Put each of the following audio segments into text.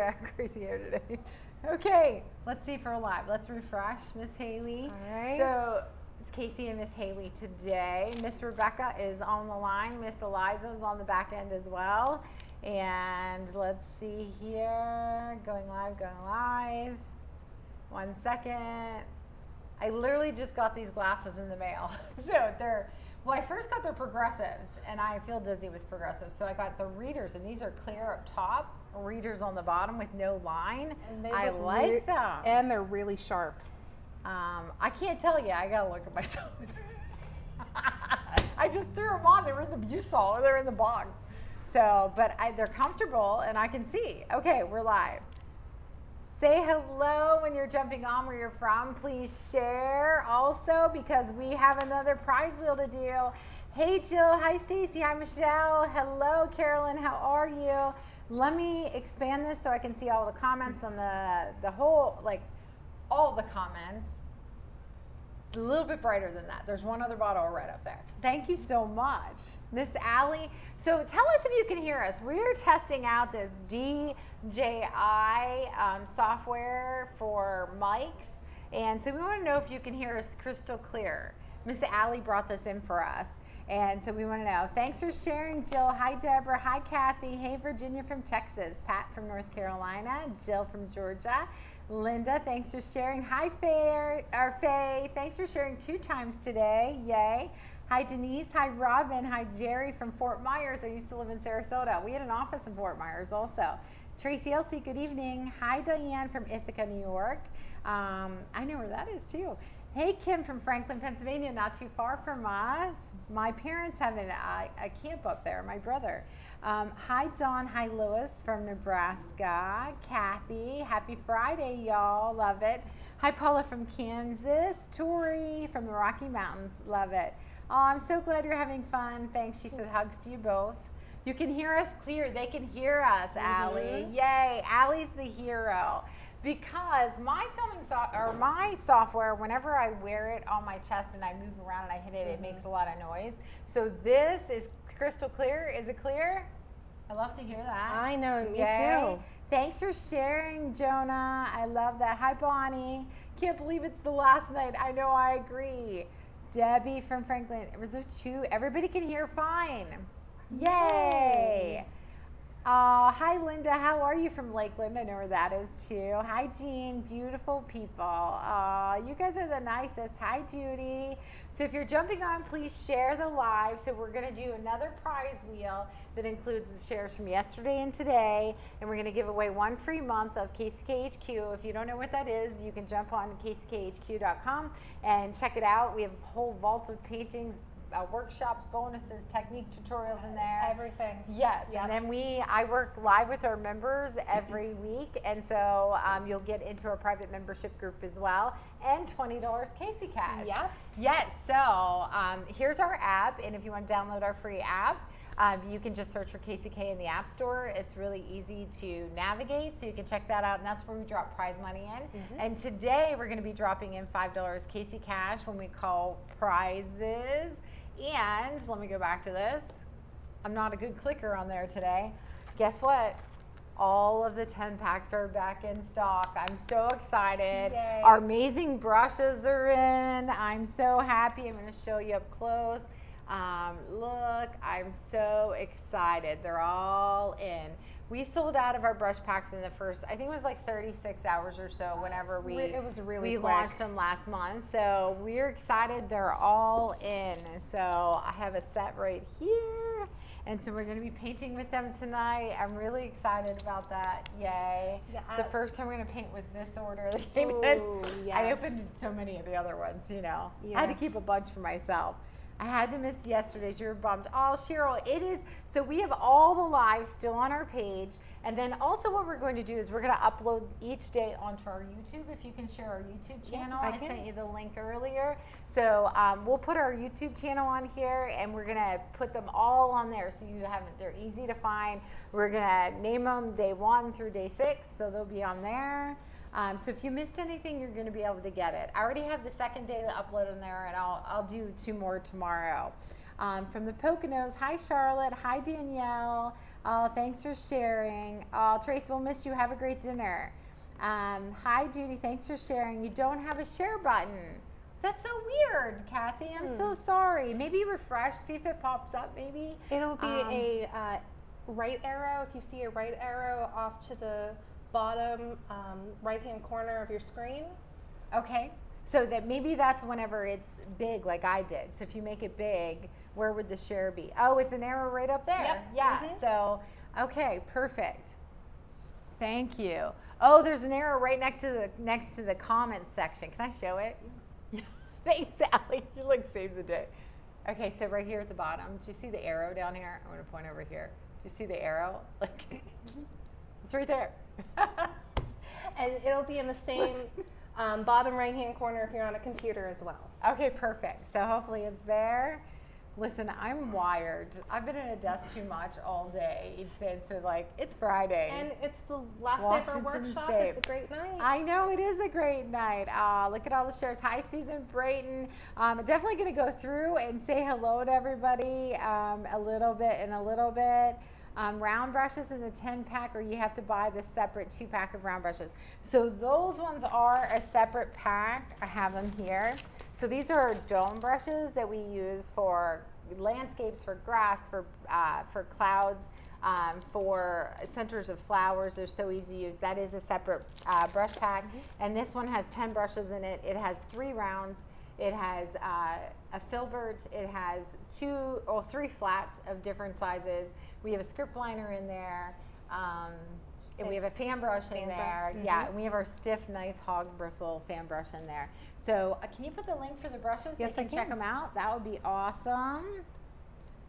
why I'm crazy here today. Okay, let's see if we're live. Let's refresh, Miss Haley. All right. So it's Casey and Miss Haley today. Miss Rebecca is on the line. Miss Eliza is on the back end as well. And let's see here. Going live. 1 second. I literally just got these glasses in the mail. So I first got their progressives, and I feel dizzy with progressives. So I got the readers, and these are clear up top, readers on the bottom with no line. And I like them. And they're really sharp. I can't tell you. I gotta look at myself. I just threw them on. They were in the Busol, or they're in the box. So, but they're comfortable, and I can see. Okay, we're live. Say hello when you're jumping on where you're from. Please share also, because we have another prize wheel to do. Hey Jill, hi Stacy, hi Michelle. Hello Carolyn, how are you? Let me expand this so I can see all the comments on the whole, like all the comments. A little bit brighter than that. There's one other bottle of red up there. Thank you so much. Miss Allie, so tell us if you can hear us. We're testing out this DJI software for mics, and so we want to know if you can hear us crystal clear. Miss Allie brought this in for us, and so we want to know. Thanks for sharing, Jill. Hi, Deborah. Hi, Kathy. Hey, Virginia from Texas. Pat from North Carolina. Jill from Georgia. Linda, thanks for sharing. Hi, Faye. Thanks for sharing 2 times today. Yay. Hi, Denise. Hi, Robin. Hi, Jerry from Fort Myers. I used to live in Sarasota. We had an office in Fort Myers also. Tracy Elsie, good evening. Hi, Diane from Ithaca, New York. I know where that is too. Hey, Kim from Franklin, Pennsylvania, not too far from us. My parents have a camp up there, my brother. Hi, Dawn. Hi, Lewis from Nebraska. Kathy, happy Friday, y'all. Love it. Hi, Paula from Kansas. Tori from the Rocky Mountains. Love it. Oh, I'm so glad you're having fun. Thanks. She said hugs to you both. You can hear us clear. They can hear us, Allie. Yay. Allie's the hero. Because my my software, whenever I wear it on my chest and I move around and I hit it, it makes a lot of noise. So this is crystal clear. Is it clear? I love to hear that. I know, me Yay. too. Thanks for sharing, Jonah. I love that. Hi, Bonnie. Can't believe it's the last night. I know, I agree. Debbie from Franklin. Was there 2? Everybody can hear fine. Yay. Hi, Linda. How are you from Lakeland? I know where that is too. Hi, Jean. Beautiful people. You guys are the nicest. Hi, Judy. So if you're jumping on, please share the live. So we're going to do another prize wheel that includes the shares from yesterday and today. And we're going to give away 1 free month of KCKHQ. If you don't know what that is, you can jump on kckhq.com and check it out. We have a whole vault of paintings, workshops, bonuses, technique tutorials in there. Everything. Yes, Yep. and then I work live with our members every week, and so you'll get into our private membership group as well, and $20 Casey Cash. Yep. Yes, so here's our app, and if you want to download our free app, you can just search for KCK in the App Store. It's really easy to navigate, so you can check that out, and that's where we drop prize money in. And today we're going to be dropping in $5 Casey Cash when we call prizes. And let me go back to this. I'm not a good clicker on there today. Guess what? All of the 10 packs are back in stock. I'm so excited. Yay. Our amazing brushes are in. I'm so happy. I'm going to show you up close. Look, I'm so excited. They're all in. We sold out of our brush packs in the first, I think it was like 36 hours or so whenever It was really quick. launched them last month. So we're excited. They're all in. So I have a set right here. And so we're going to be painting with them tonight. I'm really excited about that. Yay. Yeah, It's the first time we're going to paint with this order that came in. Yes. I opened so many of the other ones, you know. Yeah. I had to keep a bunch for myself. I had to miss yesterday's. You were bummed. Oh, Cheryl, it is. So we have all the lives still on our page. And then also what we're going to do is we're going to upload each day onto our YouTube. If you can share our YouTube channel. I I can. sent you the link earlier. So we'll put our YouTube channel on here, and we're going to put them all on there so you have it. They're easy to find. We're going to name them day 1 through day 6, so they'll be on there. So if you missed anything, you're going to be able to get it. I already have the second day upload on there, and I'll do 2 more tomorrow. From the Poconos, hi Charlotte, hi Danielle, Oh, thanks for sharing. Oh, Trace, we'll miss you. Have a great dinner. Hi, Judy. Thanks for sharing. You don't have a share button. That's so weird, Kathy. I'm so sorry. Maybe refresh, see if it pops up, maybe. It'll be a right arrow. If you see a right arrow off to the bottom right-hand corner of your screen. Okay. So that maybe that's whenever it's big, like I did. So if you make it big, where would the share be? Oh, it's an arrow right up there. Yep. Yeah. So, okay, perfect. Thank you. Oh, there's an arrow right next to the comments section. Can I show it? Thanks, Allie. You look saved the day. Okay, so right here at the bottom, do you see the arrow down here? I'm going to point over here. Do you see the arrow? Like, it's right there. And it'll be in the same bottom right-hand corner if you're on a computer as well. Okay, perfect. So hopefully it's there. Listen, I'm wired. I've been at a desk too much all day, each day. So like, it's Friday. And it's the last day of our workshop. State. It's a great night. I know it is a great night. Look at all the shares. Hi, Susan Brayton. I'm definitely going to go through and say hello to everybody a little bit. Round brushes in the 10-pack, or you have to buy the separate 2-pack of round brushes. So those ones are a separate pack. I have them here. So these are dome brushes that we use for landscapes, for grass, for clouds, for centers of flowers. They're so easy to use. That is a separate brush pack. And this one has 10 brushes in it. It has 3 rounds. It has a filbert. It has 2 or 3 flats of different sizes. We have a script liner in there. And we have a fan brush in there. Yeah, and we have our stiff, nice hog bristle fan brush in there. So can you put the link for the brushes? Yes, they can check them out. That would be awesome.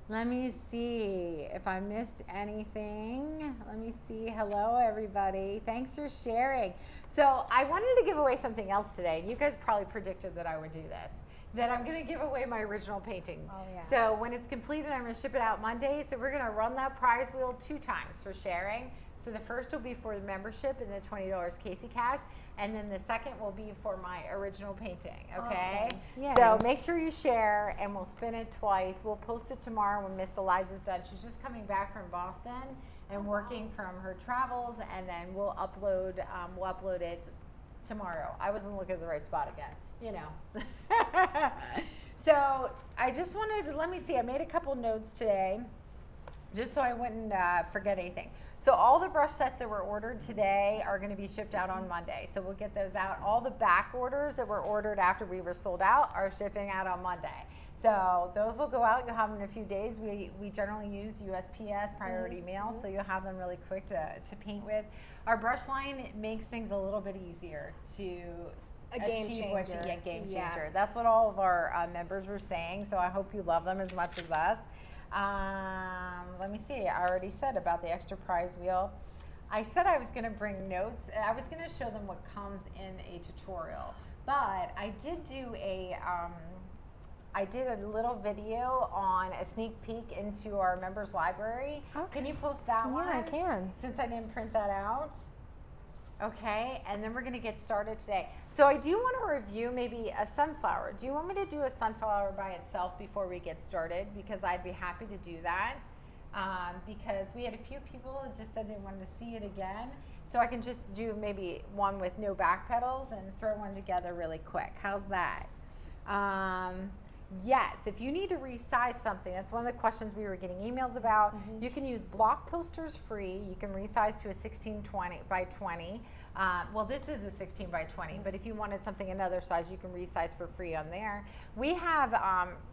Let me see if I missed anything. Let me see. Hello, everybody. Thanks for sharing. So I wanted to give away something else today. You guys probably predicted that I would do this, that I'm going to give away my original painting. Oh, yeah. So when it's completed, I'm going to ship it out Monday. So we're going to run that prize wheel 2 times for sharing. So the first will be for the membership and the $20 Casey Cash. And then the second will be for my original painting, okay? Awesome. So make sure you share, and we'll spin it twice. We'll post it tomorrow when Miss Eliza's done. She's just coming back from Boston and working from her travels, and then we'll upload it tomorrow. I wasn't looking at the right spot again, you know. So I just wanted to, let me see, I made a couple notes today just so I wouldn't forget anything. So all the brush sets that were ordered today are going to be shipped out on Monday. So we'll get those out. All the back orders that were ordered after we were sold out are shipping out on Monday. So those will go out. You'll have them in a few days. We generally use USPS priority mail, so you'll have them really quick to paint with. Our brush line makes things a little bit easier to achieve what you get. Game changer. Yeah. That's what all of our members were saying. So I hope you love them as much as us. Let me see. I already said about the extra prize wheel. I said I was going to bring notes. I was going to show them what comes in a tutorial, but I did do I did a little video on a sneak peek into our members library. Okay. Can you post that one? Yeah, I can. Since I didn't print that out. Okay, and then we're going to get started today. So I do want to review maybe a sunflower. Do you want me to do a sunflower by itself before we get started? Because I'd be happy to do that. Because we had a few people that just said they wanted to see it again. So I can just do maybe one with no back pedals and throw one together really quick. How's that? Yes, if you need to resize something, that's one of the questions we were getting emails about. You can use block posters free. You can resize to a 1620 by 20. Well, this is a 16 by 20, but if you wanted something another size, you can resize for free on there. We have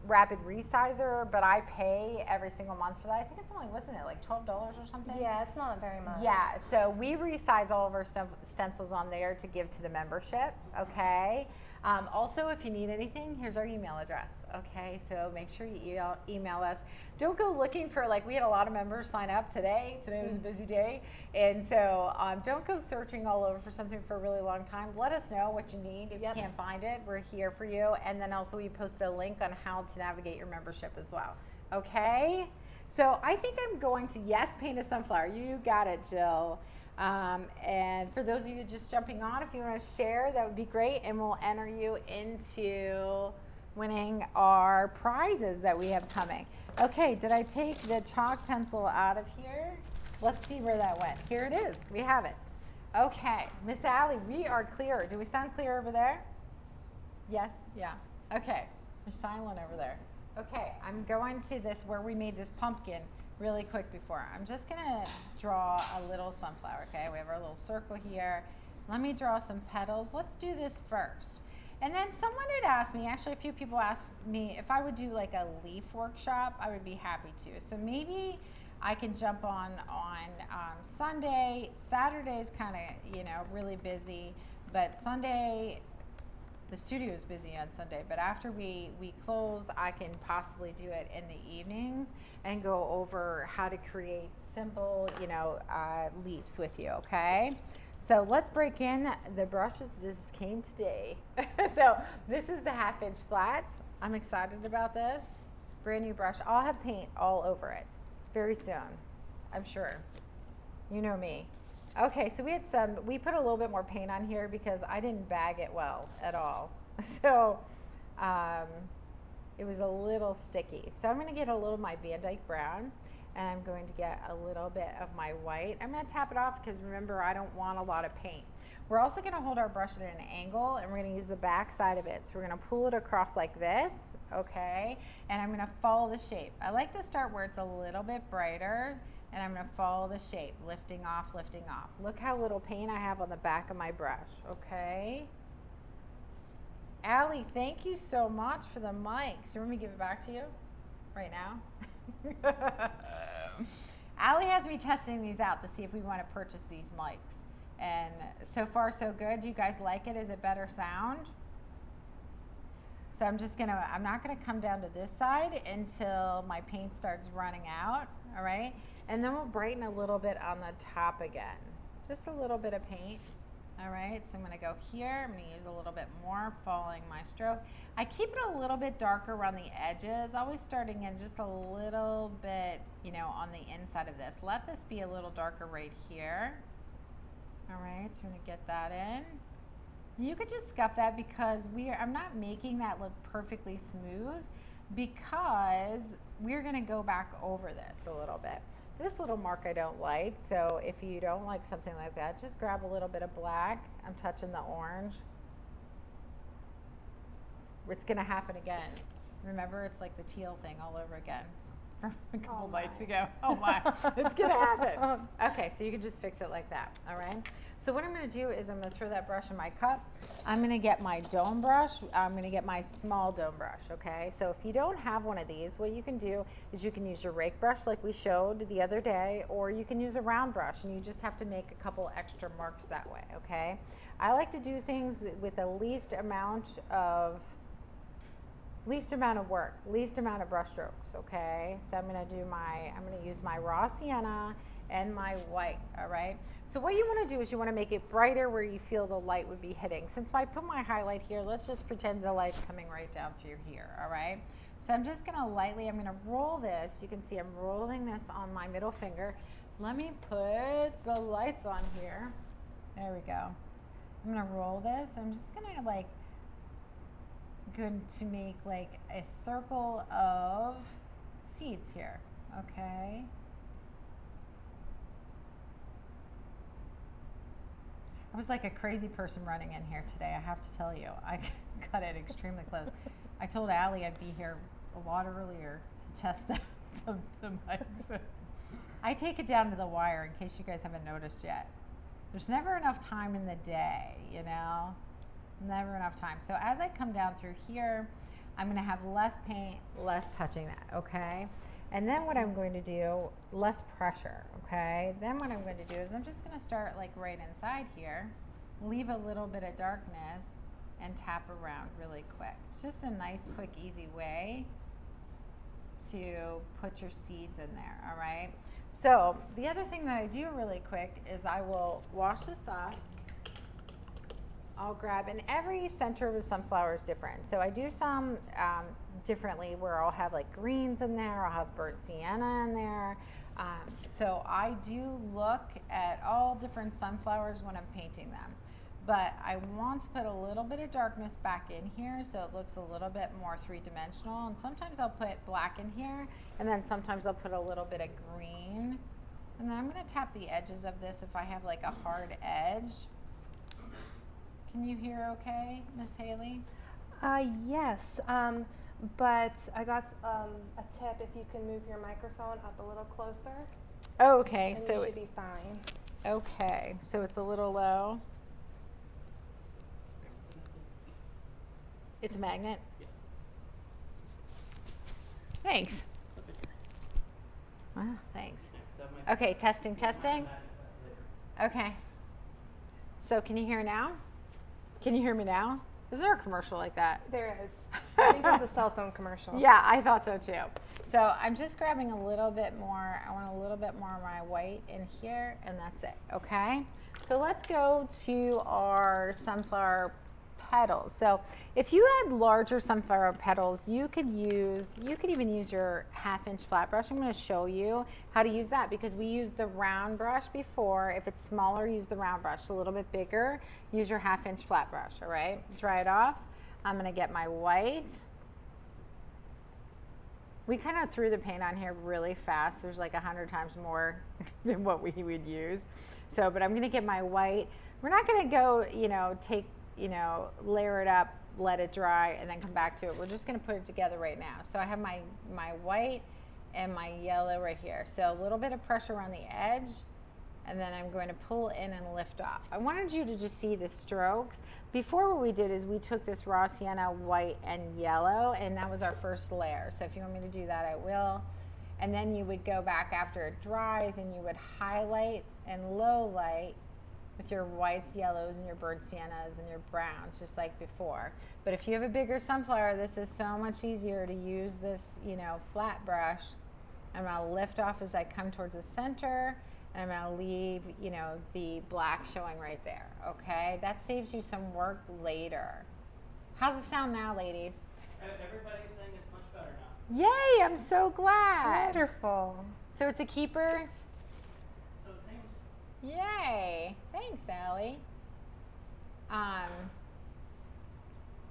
Rapid Resizer, but I pay every single month for that. I think it's only, wasn't it, like $12 or something? Yeah, it's not very much. Yeah, so we resize all of our stencils on there to give to the membership, okay? Also, if you need anything, here's our email address, okay? So make sure you email us. Don't go looking for, like, we had a lot of members sign up today. Today was a busy day. And so don't go searching all over for something for a really long time. Let us know what you need. If you can't find it, we're here for you. And then also we posted a link on how to navigate your membership as well, okay? So I think I'm going to, yes, paint a sunflower. You got it, Jill. And for those of you just jumping on, if you want to share, that would be great, and we'll enter you into winning our prizes that we have coming. Okay, did I take the chalk pencil out of here? Let's see where that went. Here it is. We have it. Okay, Miss Allie, we are clear. Do we sound clear over there? Yes? Yeah. Okay. They're silent over there. Okay, I'm going to this where we made this pumpkin really quick before. I'm just gonna draw a little sunflower, okay? We have our little circle here. Let me draw some petals. Let's do this first. And then someone had asked me, actually a few people asked me if I would do like a leaf workshop, I would be happy to. So maybe I can jump on Sunday. Saturday's kind of, you know, really busy, but Sunday, the studio is busy on Sunday, but after we close, I can possibly do it in the evenings and go over how to create simple, you know, leaves with you, okay? So let's break in. The brushes just came today. So this is the 1/2 inch flats. I'm excited about this. Brand new brush. I'll have paint all over it very soon, I'm sure. You know me. Okay, so we put a little bit more paint on here because I didn't bag it well at all. So it was a little sticky. So I'm gonna get a little of my Van Dyke brown and I'm going to get a little bit of my white. I'm gonna tap it off because remember, I don't want a lot of paint. We're also gonna hold our brush at an angle and we're gonna use the back side of it. So we're gonna pull it across like this, okay? And I'm gonna follow the shape. I like to start where it's a little bit brighter and I'm gonna follow the shape, lifting off, lifting off. Look how little paint I have on the back of my brush, okay? Allie, thank you so much for the mic. So let me give it back to you right now. Allie has me testing these out to see if we wanna purchase these mics. And so far so good. Do you guys like it? Is it better sound? So I'm not gonna come down to this side until my paint starts running out, all right? And then we'll brighten a little bit on the top again. Just a little bit of paint, all right? So I'm gonna go here, I'm gonna use a little bit more, following my stroke. I keep it a little bit darker around the edges, always starting in just a little bit, you know, on the inside of this. Let this be a little darker right here. All right, so we're gonna get that in. You could just scuff that because I'm not making that look perfectly smooth because we're gonna go back over this a little bit. This little mark I don't like, so if you don't like something like that, just grab a little bit of black. I'm touching the orange. It's gonna happen again. Remember, it's like the teal thing all over again from a couple nights ago. Oh my, it's gonna happen. Okay, so you can just fix it like that, all right? So what I'm gonna do is I'm gonna throw that brush in my cup. I'm gonna get my dome brush. I'm gonna get my small dome brush, okay? So if you don't have one of these, what you can do is you can use your rake brush like we showed the other day, or you can use a round brush and you just have to make a couple extra marks that way, okay? I like to do things with the least amount of work, least amount of brush strokes, okay? So I'm gonna use my raw sienna and my white, all right? So what you wanna do is you wanna make it brighter where you feel the light would be hitting. Since I put my highlight here, let's just pretend the light's coming right down through here, all right? So I'm just gonna I'm gonna roll this. You can see I'm rolling this on my middle finger. Let me put the lights on here. There we go. I'm gonna roll this. I'm just gonna going to make like a circle of seeds here, okay? I was like a crazy person running in here today, I have to tell you. I got it extremely close. I told Allie I'd be here a lot earlier to test the mics. I take it down to the wire in case you guys haven't noticed yet. There's never enough time in the day, you know? Never enough time. So as I come down through here, I'm gonna have less paint, less touching that, okay? And then what I'm going to do, less pressure, okay? Then what I'm going to do is I'm just gonna start like right inside here, leave a little bit of darkness and tap around really quick. It's just a nice, quick, easy way to put your seeds in there, all right? So the other thing that I do really quick is I will wash this off. I'll grab, and every center of a sunflower is different. So I do some differently where I'll have like greens in there, I'll have burnt sienna in there. So I do look at all different sunflowers when I'm painting them. But I want to put a little bit of darkness back in here so it looks a little bit more three-dimensional. And sometimes I'll put black in here, and then sometimes I'll put a little bit of green And then I'm going to tap the edges of this if I have like a hard edge. Can you hear okay, Miss Haley? Yes, but I got a tip if you can move your microphone up a little closer. Okay, And so you should be fine. okay, so it's a little low. It's a magnet? Yeah. Thanks. Wow, thanks. That might Okay, testing, testing. later. Okay. So can you hear now? Can you hear me now? Is there a commercial like that? There is. I think it was a cell phone commercial. Yeah, I thought so too. So I'm just grabbing a little bit more. I want a little bit more of my white in here, and that's it, okay? So let's go to our sunflower petals. So if you had larger sunflower petals, you could even use your 1/2-inch flat brush. I'm going to show you how to use that because we used the round brush before. If it's smaller, use the round brush. A little bit bigger, use your 1/2-inch flat brush, all right? Dry it off. I'm going to get my white. We kind of threw the paint on here really fast. There's like 100 times more than what we would use. So, but I'm going to get my white. We're not going to go, layer it up, let it dry, and then come back to it. We're just going to put it together right now. So I have my white and my yellow right here. So a little bit of pressure around the edge, and then I'm going to pull in and lift off. I wanted you to just see the strokes. Before, what we did is we took this raw sienna, white and yellow, and that was our first layer. So if you want me to do that, I will. And then you would go back after it dries and you would highlight and low light with your whites, yellows, and your burnt siennas and your browns, just like before. But if you have a bigger sunflower, this is so much easier to use this, flat brush. I'm gonna lift off as I come towards the center, and I'm gonna leave, the black showing right there, okay? That saves you some work later. How's it sound now, ladies? Everybody's saying it's much better now. Yay, I'm so glad. Wonderful. So it's a keeper? So it seems. Yay. Thanks, Allie.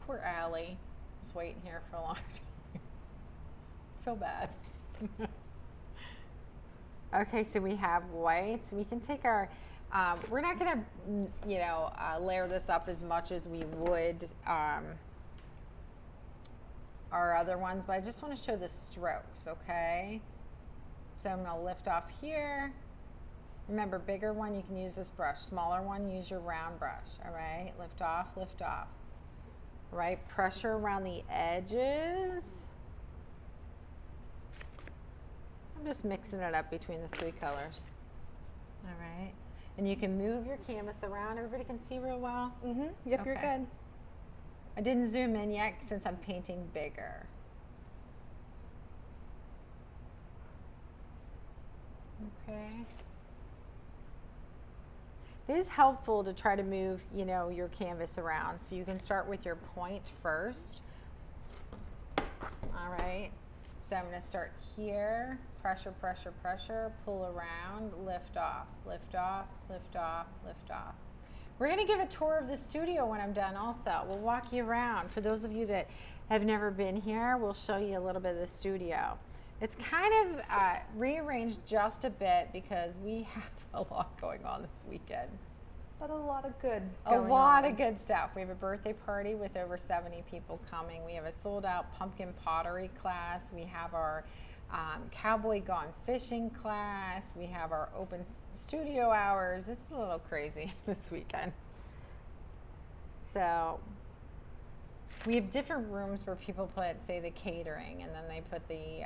Poor Allie was waiting here for a long time. Feel bad. Okay, so we have white. So we can take our, we're not gonna, layer this up as much as we would our other ones, but I just wanna show the strokes, okay? So I'm gonna lift off here. Remember, bigger one, you can use this brush. Smaller one, use your round brush, all right? Lift off, lift off. Right, pressure around the edges. I'm just mixing it up between the 3 colors. All right, and you can move your canvas around. Everybody can see real well? Mm-hmm. Yep, you're Okay. good. I didn't zoom in yet since I'm painting bigger. Okay. It is helpful to try to move, your canvas around. So you can start with your point first. All right. So I'm going to start here. Pressure, pressure, pressure. Pull around. Lift off, lift off, lift off, lift off. We're going to give a tour of the studio when I'm done also. We'll walk you around. For those of you that have never been here, we'll show you a little bit of the studio. It's kind of rearranged just a bit because we have a lot going on this weekend. But a lot of good A going lot on. of good stuff. We have a birthday party with over 70 people coming. We have a sold out pumpkin pottery class. We have our cowboy gone fishing class. We have our open studio hours. It's a little crazy this weekend. So we have different rooms where people put, say, the catering, and then they put the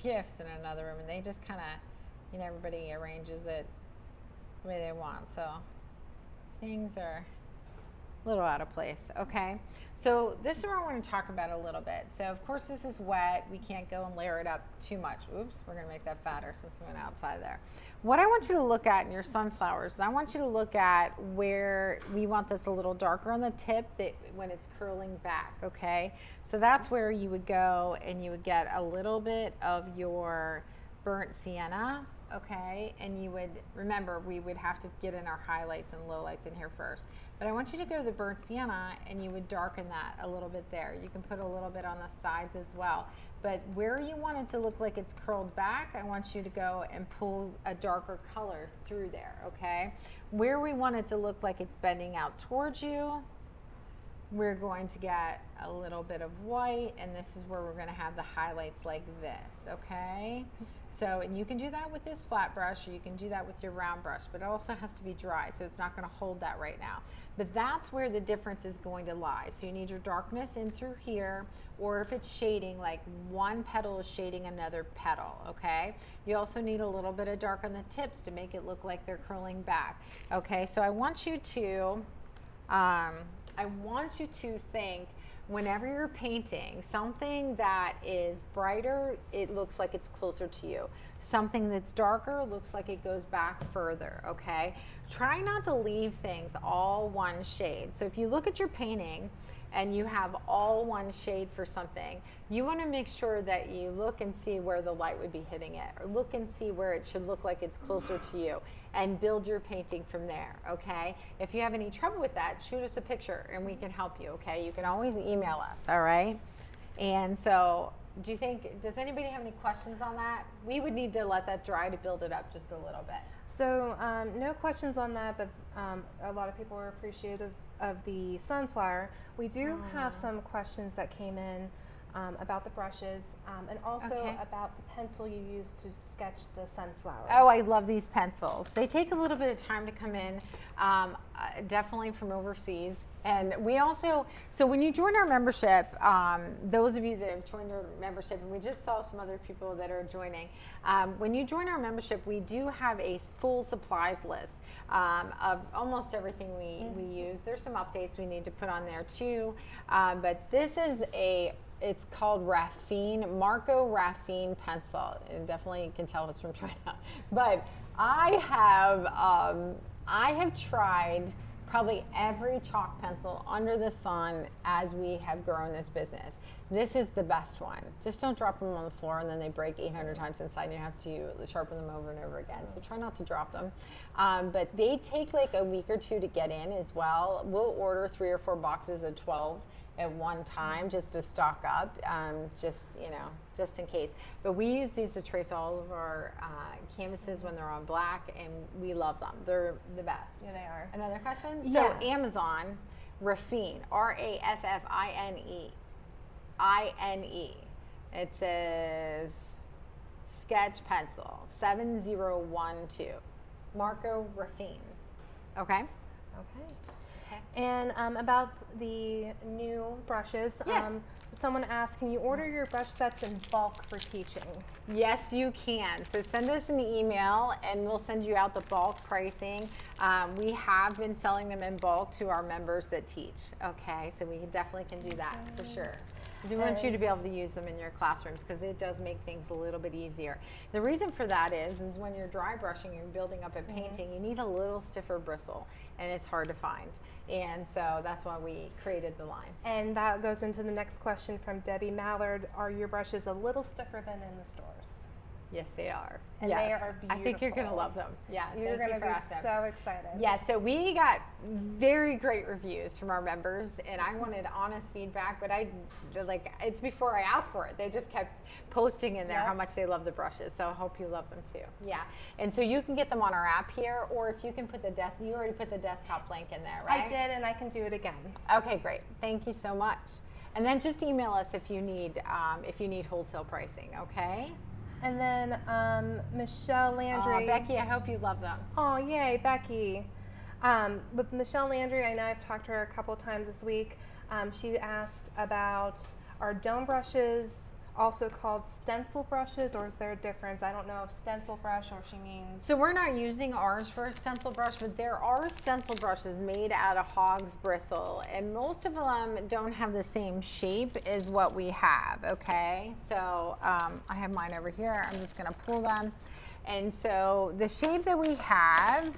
gifts in another room, and they just kind of, everybody arranges it the way they want. So things are a little out of place. Okay, so this is what I want to talk about a little bit. So of course this is wet. We can't go and layer it up too much. Oops, we're going to make that fatter since we went outside there. What I want you to look at in your sunflowers is I want you to look at where we want this a little darker on the tip when it's curling back, okay? So that's where you would go and you would get a little bit of your burnt sienna okay? And you would, remember, we would have to get in our highlights and lowlights in here first. But I want you to go to the burnt sienna and you would darken that a little bit there. You can put a little bit on the sides as well. But where you want it to look like it's curled back, I want you to go and pull a darker color through there, okay? Where we want it to look like it's bending out towards you, we're going to get a little bit of white, and this is where we're going to have the highlights like this, okay? So, and you can do that with this flat brush, or you can do that with your round brush, but it also has to be dry, so it's not going to hold that right now. But that's where the difference is going to lie. So you need your darkness in through here, or if it's shading, like one petal is shading another petal, okay? You also need a little bit of dark on the tips to make it look like they're curling back, okay? So I want you to think, whenever you're painting, something that is brighter, it looks like it's closer to you. Something that's darker looks like it goes back further, okay? Try not to leave things all one shade. So if you look at your painting and you have all one shade for something, you want to make sure that you look and see where the light would be hitting it, or look and see where it should look like it's closer to you, and build your painting from there, okay? If you have any trouble with that, shoot us a picture and we can help you, okay? You can always email us, all right? And so, does anybody have any questions on that? We would need to let that dry to build it up just a little bit. So no questions on that, but a lot of people are appreciative of the sunflower. We do have some questions that came in about the brushes and also about the pencil you use to sketch the sunflower. Oh, I love these pencils. They take a little bit of time to come in, definitely from overseas. And we also, so when you join our membership, those of you that have joined our membership, and we just saw some other people that are joining, when you join our membership, we do have a full supplies list of almost everything we use. There's some updates we need to put on there too, but this is it's called Raffine, Marco Raffine pencil. And definitely you can tell it's from China. But I have tried probably every chalk pencil under the sun as we have grown this business. This is the best one. Just don't drop them on the floor and then they break 800 times inside and you have to sharpen them over and over again. So try not to drop them. But they take like a week or two to get in as well. We'll order 3 or 4 boxes of 12 at one time just to stock up, just in case. But we use these to trace all of our canvases when they're on black, and we love them. They're the best. Yeah, they are. Another question? Yeah. So Amazon, Raffine, Raffine. It says sketch pencil 7012, Marco Raffine. Okay. Okay. And about the new brushes, yes. Someone asked, can you order your brush sets in bulk for teaching? Yes, you can. So send us an email and we'll send you out the bulk pricing. We have been selling them in bulk to our members that teach. Okay, so we definitely can do that for sure. Because we want you to be able to use them in your classrooms because it does make things a little bit easier. The reason for that is when you're dry brushing, you're building up a painting, you need a little stiffer bristle, and it's hard to find. And so that's why we created the line. And that goes into the next question from Debbie Mallard. Are your brushes a little stiffer than in the stores? Yes, they are. And yes. they are beautiful. I think you're going to love them. Yeah, you're going to be so excited. Yeah, so we got very great reviews from our members, and I wanted honest feedback, but it's before I asked for it. They just kept posting in there how much they love the brushes, so I hope you love them too. Yeah, and so you can get them on our app here, or if you can put you already put the desktop link in there, right? I did, and I can do it again. Okay, great. Thank you so much. And then just email us if you need wholesale pricing, okay? And then Michelle Landry. Oh, Becky, I hope you love them. Oh, yay, Becky. With Michelle Landry, I know I've talked to her a couple of times this week. She asked about our dome brushes also called stencil brushes, or is there a difference? I don't know if stencil brush or she means. So we're not using ours for a stencil brush, but there are stencil brushes made out of hog's bristle, and most of them don't have the same shape as what we have, okay? So I have mine over here. I'm just gonna pull them. And so the shape that we have,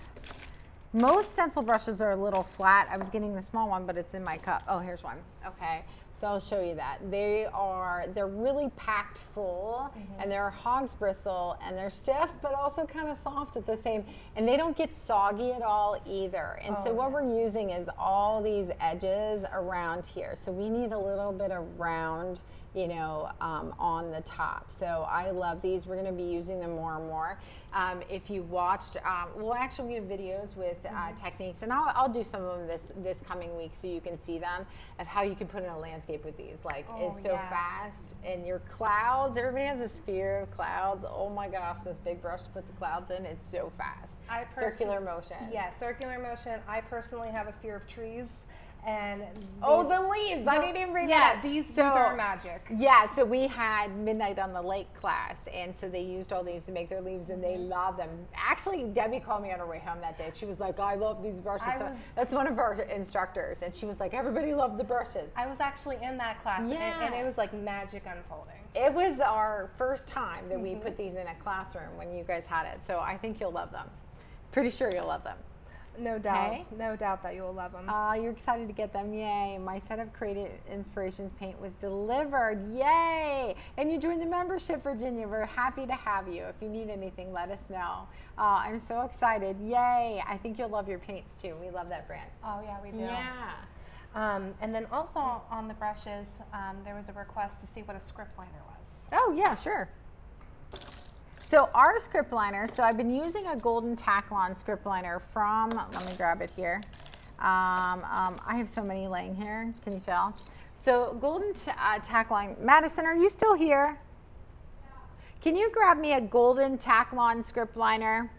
most stencil brushes are a little flat. I was getting the small one, but it's in my cup. Oh, here's one. Okay. So I'll show you that. They're really packed full, and they're hog's bristle, and they're stiff, but also kind of soft at the same, and they don't get soggy at all either. And so what we're using is all these edges around here. So we need a little bit of round, you know, on the top. So I love these. We're going to be using them more and more. If you watched, well, actually we have videos with techniques, and I'll do some of them this coming week so you can see them of how you can put in a landscape with these. Like, it's so fast. And your clouds, everybody has this fear of clouds. Oh my gosh, this big brush to put the clouds in, it's so fast. Circular motion. Yeah, circular motion. I personally have a fear of trees. And the leaves. I didn't even bring that up. These are magic. Yeah, so we had Midnight on the Lake class, and so they used all these to make their leaves, and they love them. Actually, Debbie called me on her way home that day. She was like, I love these brushes. That's one of our instructors, and she was like, everybody loved the brushes. I was actually in that class, and it was like magic unfolding. It was our first time that we put these in a classroom when you guys had it, so I think you'll love them. Pretty sure you'll love them. No doubt. No doubt that you will love them. You're excited to get them. Yay. My set of Creative Inspirations paint was delivered. Yay. And you joined the membership, Virginia. We're happy to have you. If you need anything, let us know. I'm so excited. Yay. I think you'll love your paints too. We love that brand. Oh, yeah, we do. Yeah. And then also on the brushes, there was a request to see what a script liner was. Oh, yeah, sure. So our script liner, so I've been using a golden Taklon script liner from, let me grab it here. I have so many laying here, can you tell? So golden Taklon, Madison, are you still here? Yeah. Can you grab me a golden Taklon script liner?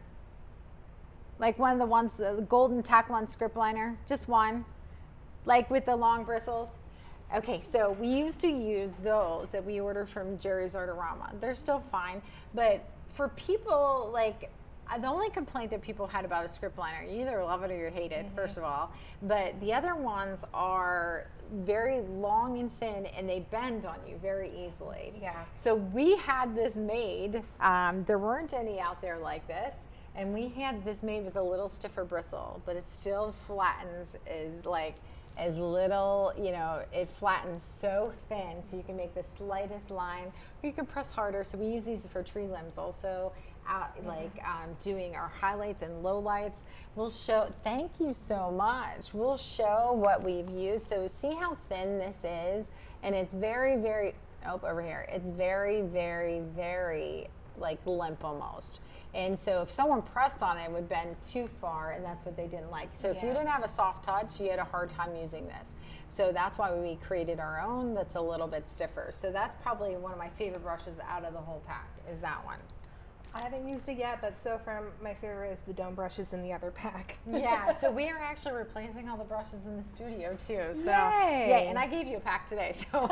Like one of the ones, the golden Taklon script liner, just one, like with the long bristles. Okay, so we used to use those that we ordered from Jerry's Artorama. They're still fine, but for people, like, the only complaint that people had about a script liner, you either love it or you hate it, first of all, but the other ones are very long and thin, and they bend on you very easily. Yeah. So we had this made, there weren't any out there like this, and we had this made with a little stiffer bristle, but it still flattens as little, you know, it flattens so thin, so you can make the slightest line, or you can press harder. So we use these for tree limbs also, doing our highlights and lowlights. We'll show, thank you so much. We'll show what we've used. So see how thin this is, and it's very, very, over here, it's very, very, very like limp almost. And so if someone pressed on it, it would bend too far, and that's what they didn't like. So if you didn't have a soft touch, you had a hard time using this. So that's why we created our own that's a little bit stiffer. So that's probably one of my favorite brushes out of the whole pack, is that one. I haven't used it yet, but so far my favorite is the dome brushes in the other pack. Yeah, so we are actually replacing all the brushes in the studio too. So Yay. yeah, and I gave you a pack today, so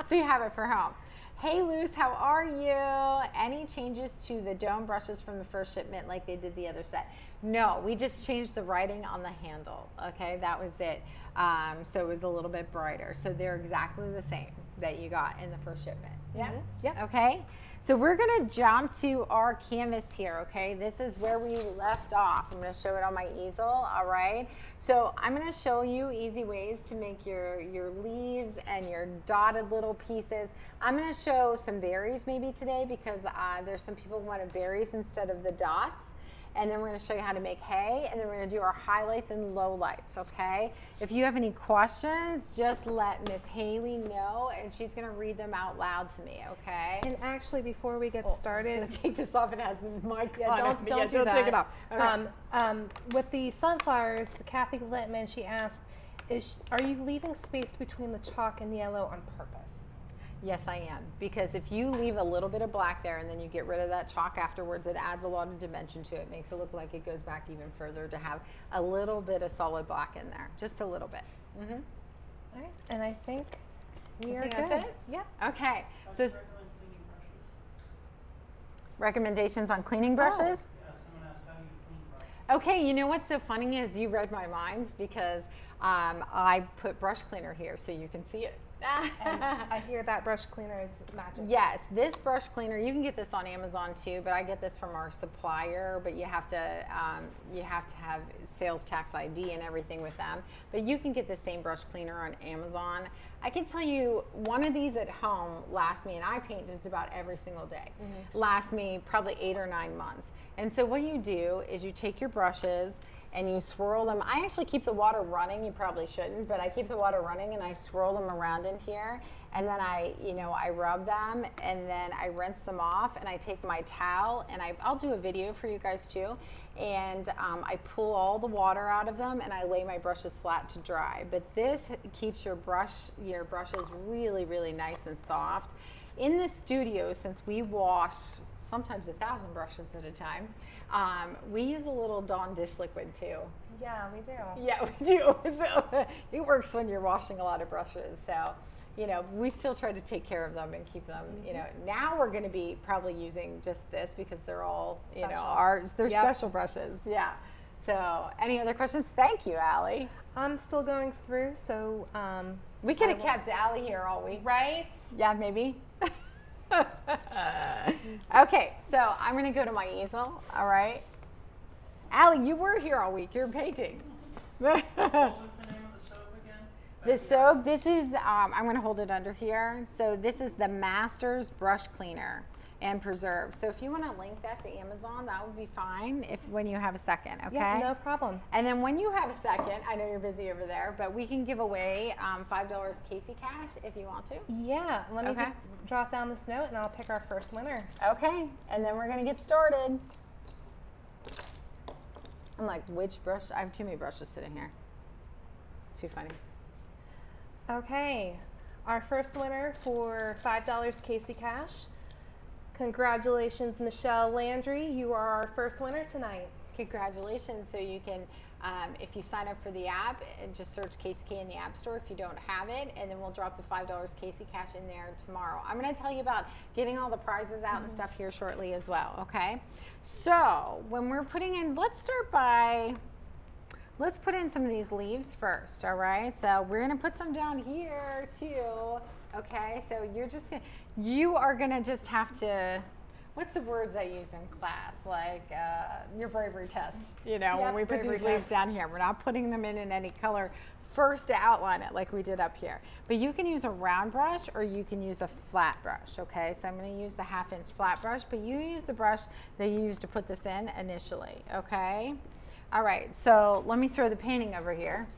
so you have it for home. Hey Luce, how are you? Any changes to the dome brushes from the first shipment like they did the other set? No, we just changed the writing on the handle, okay? That was it. So it was a little bit brighter. So they're exactly the same that you got in the first shipment. Yeah? Yep. Okay. So we're gonna jump to our canvas here, okay? This is where we left off. I'm gonna show it on my easel, all right? So I'm gonna show you easy ways to make your leaves and your dotted little pieces. I'm gonna show some berries maybe today because there's some people who wanted berries instead of the dots. And then we're gonna show you how to make hay, and then we're gonna do our highlights and lowlights, okay? If you have any questions, just let Miss Haley know, and she's gonna read them out loud to me, okay? And actually, before we get started, I'm just gonna take this off. It has the mic yeah, on don't it. do Don't that. take it off. Okay. With the sunflowers, Kathy Littman, she asked, are you leaving space between the chalk and yellow on purpose? Yes, I am, because if you leave a little bit of black there and then you get rid of that chalk afterwards, it adds a lot of dimension to it. Makes it look like it goes back even further to have a little bit of solid black in there, just a little bit. All right, and I think we are good. That's it? Yeah. Okay. How So do you recommend cleaning brushes? recommendations on cleaning brushes? Yeah, someone asked how do you clean brushes. Okay, you know what's so funny is you read my mind because I put brush cleaner here so you can see it. And I hear that brush cleaner is magic. Yes, this brush cleaner, you can get this on Amazon too, but I get this from our supplier, but you have to have sales tax ID and everything with them. But you can get the same brush cleaner on Amazon. I can tell you one of these at home lasts me, and I paint just about every single day, lasts me probably 8 or 9 months. And so what you do is you take your brushes and you swirl them. I actually keep the water running. You probably shouldn't, but I keep the water running and I swirl them around in here. And then I rub them and then I rinse them off and I take my towel and I'll do a video for you guys too. And I pull all the water out of them and I lay my brushes flat to dry. But this keeps your brushes really, really nice and soft. In the studio, since we wash sometimes 1,000 brushes at a time, we use a little Dawn dish liquid too. Yeah, we do. Yeah, we do. So it works when you're washing a lot of brushes. So, we still try to take care of them and keep them, now we're going to be probably using just this because they're all, they're special brushes. Yeah. So any other questions? Thank you, Allie. I'm still going through, so we could have kept Allie here all week. Right? Yeah, maybe. Okay, so I'm going to go to my easel, all right? Allie, you were here all week. You're painting. What was the name of the soap again? The soap, this is, I'm going to hold it under here. So this is the Masters Brush Cleaner and Preserve. So if you want to link that to Amazon, that would be fine when you have a second, okay? Yeah, no problem. And then when you have a second, I know you're busy over there, but we can give away $5 Casey cash if you want to. Yeah, let me just jot down this note and I'll pick our first winner. Okay, and then we're going to get started. I'm like, which brush? I have too many brushes sitting here. Too funny. Okay, our first winner for $5 Casey cash. Congratulations, Michelle Landry. You are our first winner tonight. Congratulations. So you can, if you sign up for the app, and just search Casey K in the App Store if you don't have it, and then we'll drop the $5 Casey cash in there tomorrow. I'm going to tell you about getting all the prizes out and stuff here shortly as well, okay? So when we're putting in, let's put in some of these leaves first, all right? So we're going to put some down here too, okay? So you are going to just have to, what's the words I use in class? Like your bravery test, when we put these leaves down here. We're not putting them in any color first to outline it like we did up here. But you can use a round brush or you can use a flat brush, okay? So I'm going to use the 1/2-inch flat brush, but you use the brush that you used to put this in initially, okay? All right, so let me throw the painting over here.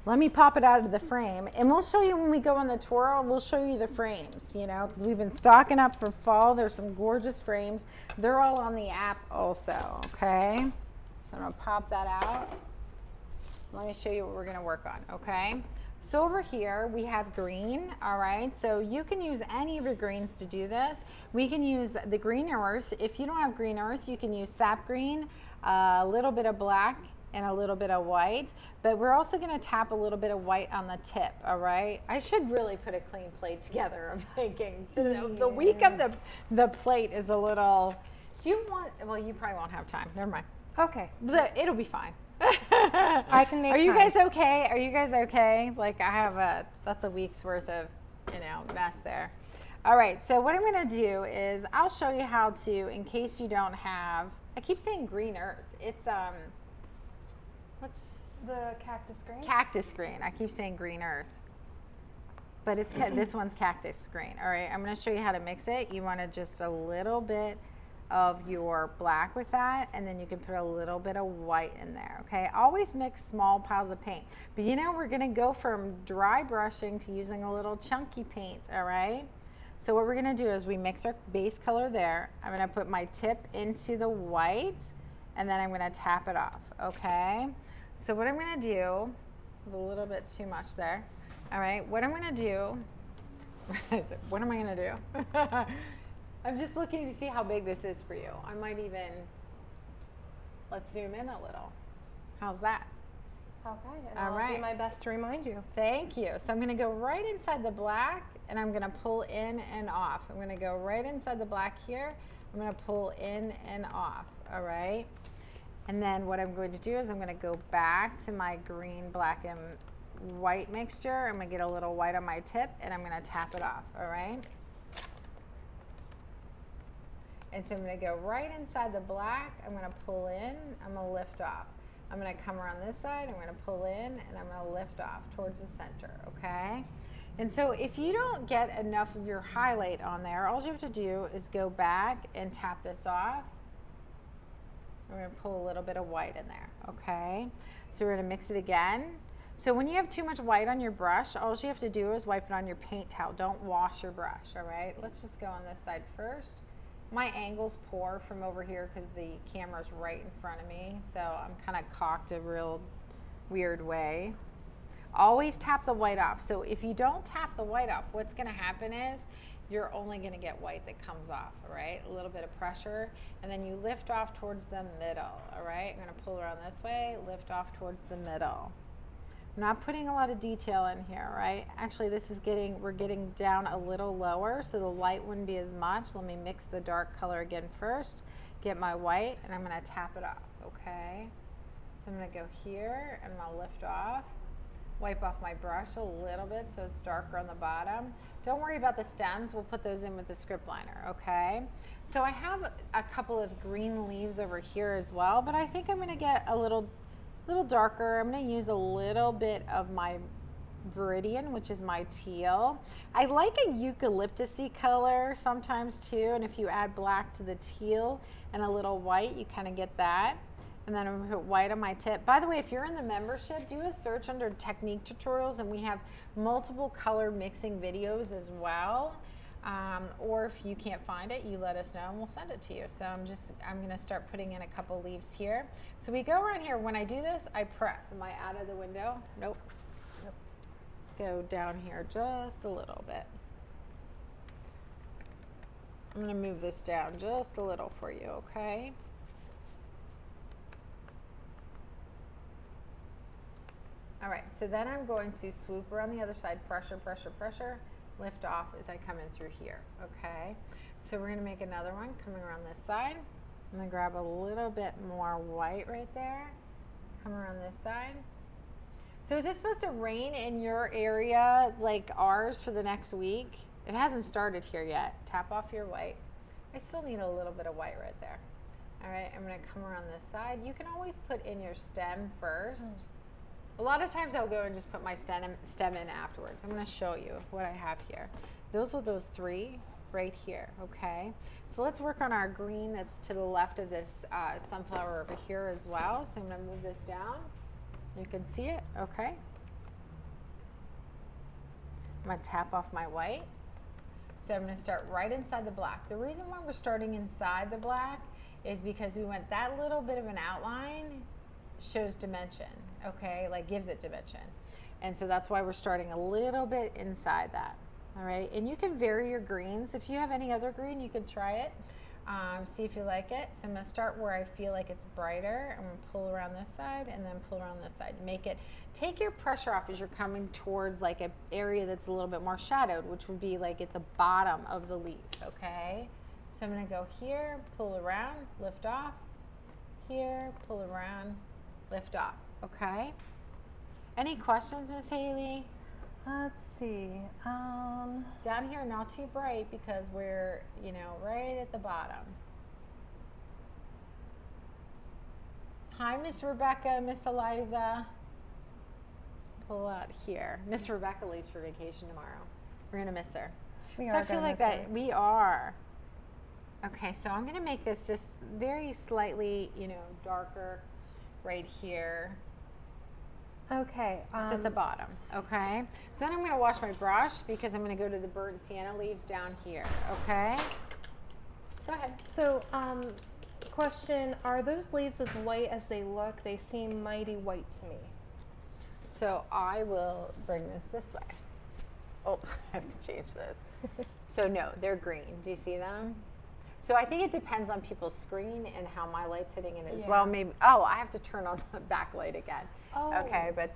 Let me pop it out of the frame, and we'll show you when we go on the tour, we'll show you the frames, because we've been stocking up for fall. There's some gorgeous frames. They're all on the app also, okay? So I'm gonna pop that out. Let me show you what we're gonna work on, okay? So over here, we have green, all right? So you can use any of your greens to do this. We can use the green earth. If you don't have green earth, you can use sap green, a little bit of black, and a little bit of white, but we're also going to tap a little bit of white on the tip, all right? I should really put a clean plate together of making. The week of the plate is a little, do you want, well, you probably won't have time. Never mind. Okay. It'll be fine. I can make Are you time. guys okay? Are you guys okay? Like I have that's a week's worth of, mess there. All right, so what I'm going to do is I'll show you how to, in case you don't have, I keep saying green earth. It's, what's the cactus green? Cactus green. I keep saying green earth, but it's this one's cactus green. All right, I'm going to show you how to mix it. You want to just a little bit of your black with that, and then you can put a little bit of white in there. Okay, always mix small piles of paint, but we're going to go from dry brushing to using a little chunky paint. All right, so what we're going to do is we mix our base color there. I'm going to put my tip into the white, and then I'm going to tap it off. Okay. So what I'm going to do, a little bit too much there. All right, what I'm going to do, what am I going to do? I'm just looking to see how big this is for you. I might even, let's zoom in a little. How's that? Okay, and All right. I'll do my best to remind you. Thank you. So I'm going to go right inside the black, and I'm going to pull in and off. I'm going to go right inside the black here. I'm going to pull in and off, all right? And then what I'm going to do is I'm going to go back to my green, black, and white mixture. I'm gonna get a little white on my tip and I'm gonna tap it off, all right? And so I'm gonna go right inside the black. I'm gonna pull in, I'm gonna lift off. I'm gonna come around this side, I'm gonna pull in, and I'm gonna lift off towards the center, okay? And so if you don't get enough of your highlight on there, all you have to do is go back and tap this off. We're gonna pull a little bit of white in there, okay? So we're gonna mix it again. So when you have too much white on your brush, all you have to do is wipe it on your paint towel. Don't wash your brush, all right? Let's just go on this side first. My angle's poor from over here because the camera's right in front of me, so I'm kind of cocked a real weird way. Always tap the white off. So if you don't tap the white off, what's gonna happen is you're only gonna get white that comes off, all right? A little bit of pressure, and then you lift off towards the middle, all right? I'm gonna pull around this way, lift off towards the middle. I'm not putting a lot of detail in here, right? Actually, this is we're getting down a little lower, so the light wouldn't be as much. Let me mix the dark color again first, get my white, and I'm gonna tap it off, okay? So I'm gonna go here, and I'm gonna lift off, wipe off my brush a little bit so it's darker on the bottom. Don't worry about the stems, we'll put those in with the script liner, okay? So I have a couple of green leaves over here as well, but I think I'm gonna get a little darker. I'm going to use a little bit of my Viridian, which is my teal. I like a eucalyptusy color sometimes too, and if you add black to the teal and a little white, you kind of get that. And then I'm going to put white on my tip. By the way, if you're in the membership, do a search under technique tutorials, and we have multiple color mixing videos as well. Or if you can't find it, you let us know and we'll send it to you. So I'm going to start putting in a couple leaves here. So we go around here. When I do this, I press. Am I out of the window? Nope. Let's go down here just a little bit. I'm going to move this down just a little for you, okay? All right, so then I'm going to swoop around the other side, pressure, pressure, pressure. Lift off as I come in through here, okay? So we're gonna make another one coming around this side. I'm gonna grab a little bit more white right there, come around this side. So is it supposed to rain in your area like ours for the next week? It hasn't started here yet. Tap off your white. I still need a little bit of white right there. All right, I'm gonna come around this side. You can always put in your stem first. A lot of times I'll go and just put my stem in afterwards. I'm going to show you what I have here. Those are those three right here, okay? So let's work on our green that's to the left of this sunflower over here as well. So I'm going to move this down. You can see it, okay? I'm going to tap off my white. So I'm going to start right inside the black. The reason why we're starting inside the black is because we want that little bit of an outline shows dimension, okay, like gives it dimension. And so that's why we're starting a little bit inside that, all right? And you can vary your greens. If you have any other green, you can try it, see if you like it. So I'm gonna start where I feel like it's brighter. I'm gonna pull around this side and then pull around this side. Take your pressure off as you're coming towards like an area that's a little bit more shadowed, which would be like at the bottom of the leaf, okay? So I'm gonna go here, pull around, lift off, here, pull around, lift off, okay? Any questions, Miss Haley? Let's see. Down here, not too bright because we're, right at the bottom. Hi, Miss Rebecca, Miss Eliza. Pull out here. Miss Rebecca leaves for vacation tomorrow. We're gonna miss her. So I feel like that we are. Okay, so I'm gonna make this just very slightly, darker right here. Okay. Just at the bottom, okay? So then I'm gonna wash my brush because I'm gonna go to the burnt sienna leaves down here, okay? Go ahead. So, question, are those leaves as white as they look? They seem mighty white to me. So I will bring this way. Oh, I have to change this. So no, they're green. Do you see them? So I think it depends on people's screen and how my light's hitting it as well. Maybe, I have to turn on the backlight again. Oh. Okay, but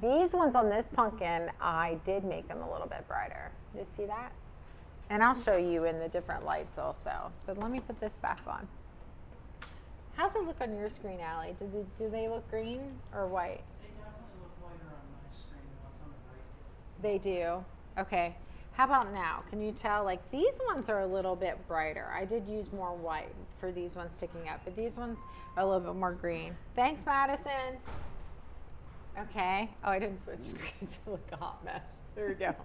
these ones on this pumpkin, I did make them a little bit brighter. Do you see that? And I'll show you in the different lights also. But let me put this back on. How's it look on your screen, Allie? Do they look green or white? They definitely look whiter on my They do. Okay. How about now? Can you tell, like, these ones are a little bit brighter. I did use more white for these ones sticking up, but these ones are a little bit more green. Thanks, Madison. Okay. Oh, I didn't switch screens. Look, a hot mess. There we go.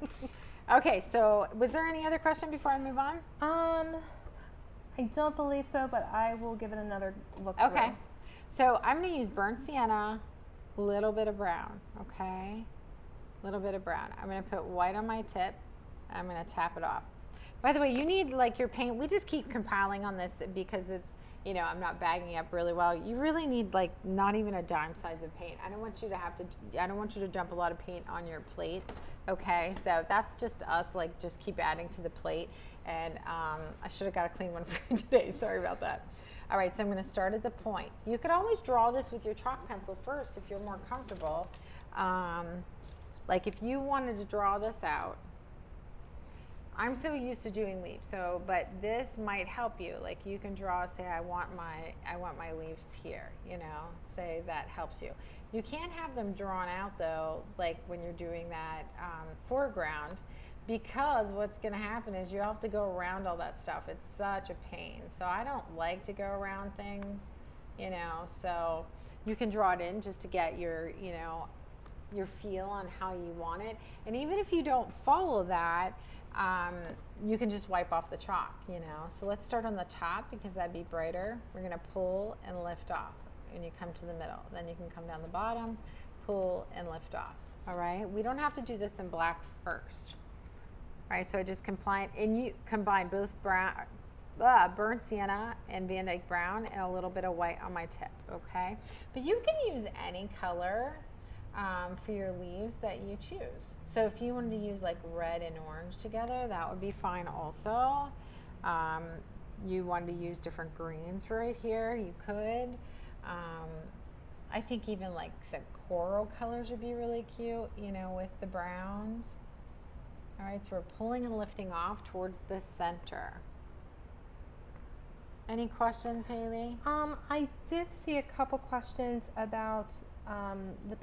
Okay, so was there any other question before I move on? I don't believe so, but I will give it another look. Okay. So I'm going to use burnt sienna, a little bit of brown, okay? A little bit of brown. I'm going to put white on my tip. I'm going to tap it off. By the way, you need, like, your paint. We just keep compiling on this because it's, you know, I'm not bagging up really well. You really need, like, not even a dime size of paint. I don't want you to dump a lot of paint on your plate. Okay, so that's just us, like, just keep adding to the plate. And I should have got a clean one for you today. Sorry about that. All right, so I'm going to start at the point. You could always draw this with your chalk pencil first if you're more comfortable. Like, if you wanted to draw this out, I'm so used to doing leaves, but this might help you. Like, you can draw, say, I want my leaves here, you know, say that helps you. You can't have them drawn out though, like when you're doing that foreground, because what's going to happen is you have to go around all that stuff. It's such a pain. So I don't like to go around things, you know, so you can draw it in just to get your, you know, your feel on how you want it. And even if you don't follow that, you can just wipe off the chalk, you know. So let's start on the top because that'd be brighter. We're going to pull and lift off when you come to the middle. Then you can come down the bottom, pull and lift off. All right. We don't have to do this in black first. All right. So I just combine both burnt sienna and Van Dyke brown and a little bit of white on my tip. Okay. But you can use any color for your leaves that you choose. So if you wanted to use like red and orange together, that would be fine also. You wanted to use different greens for right here, you could. I think even like some coral colors would be really cute, you know, with the browns. All right, so we're pulling and lifting off towards the center. Any questions, Haley? I did see a couple questions about the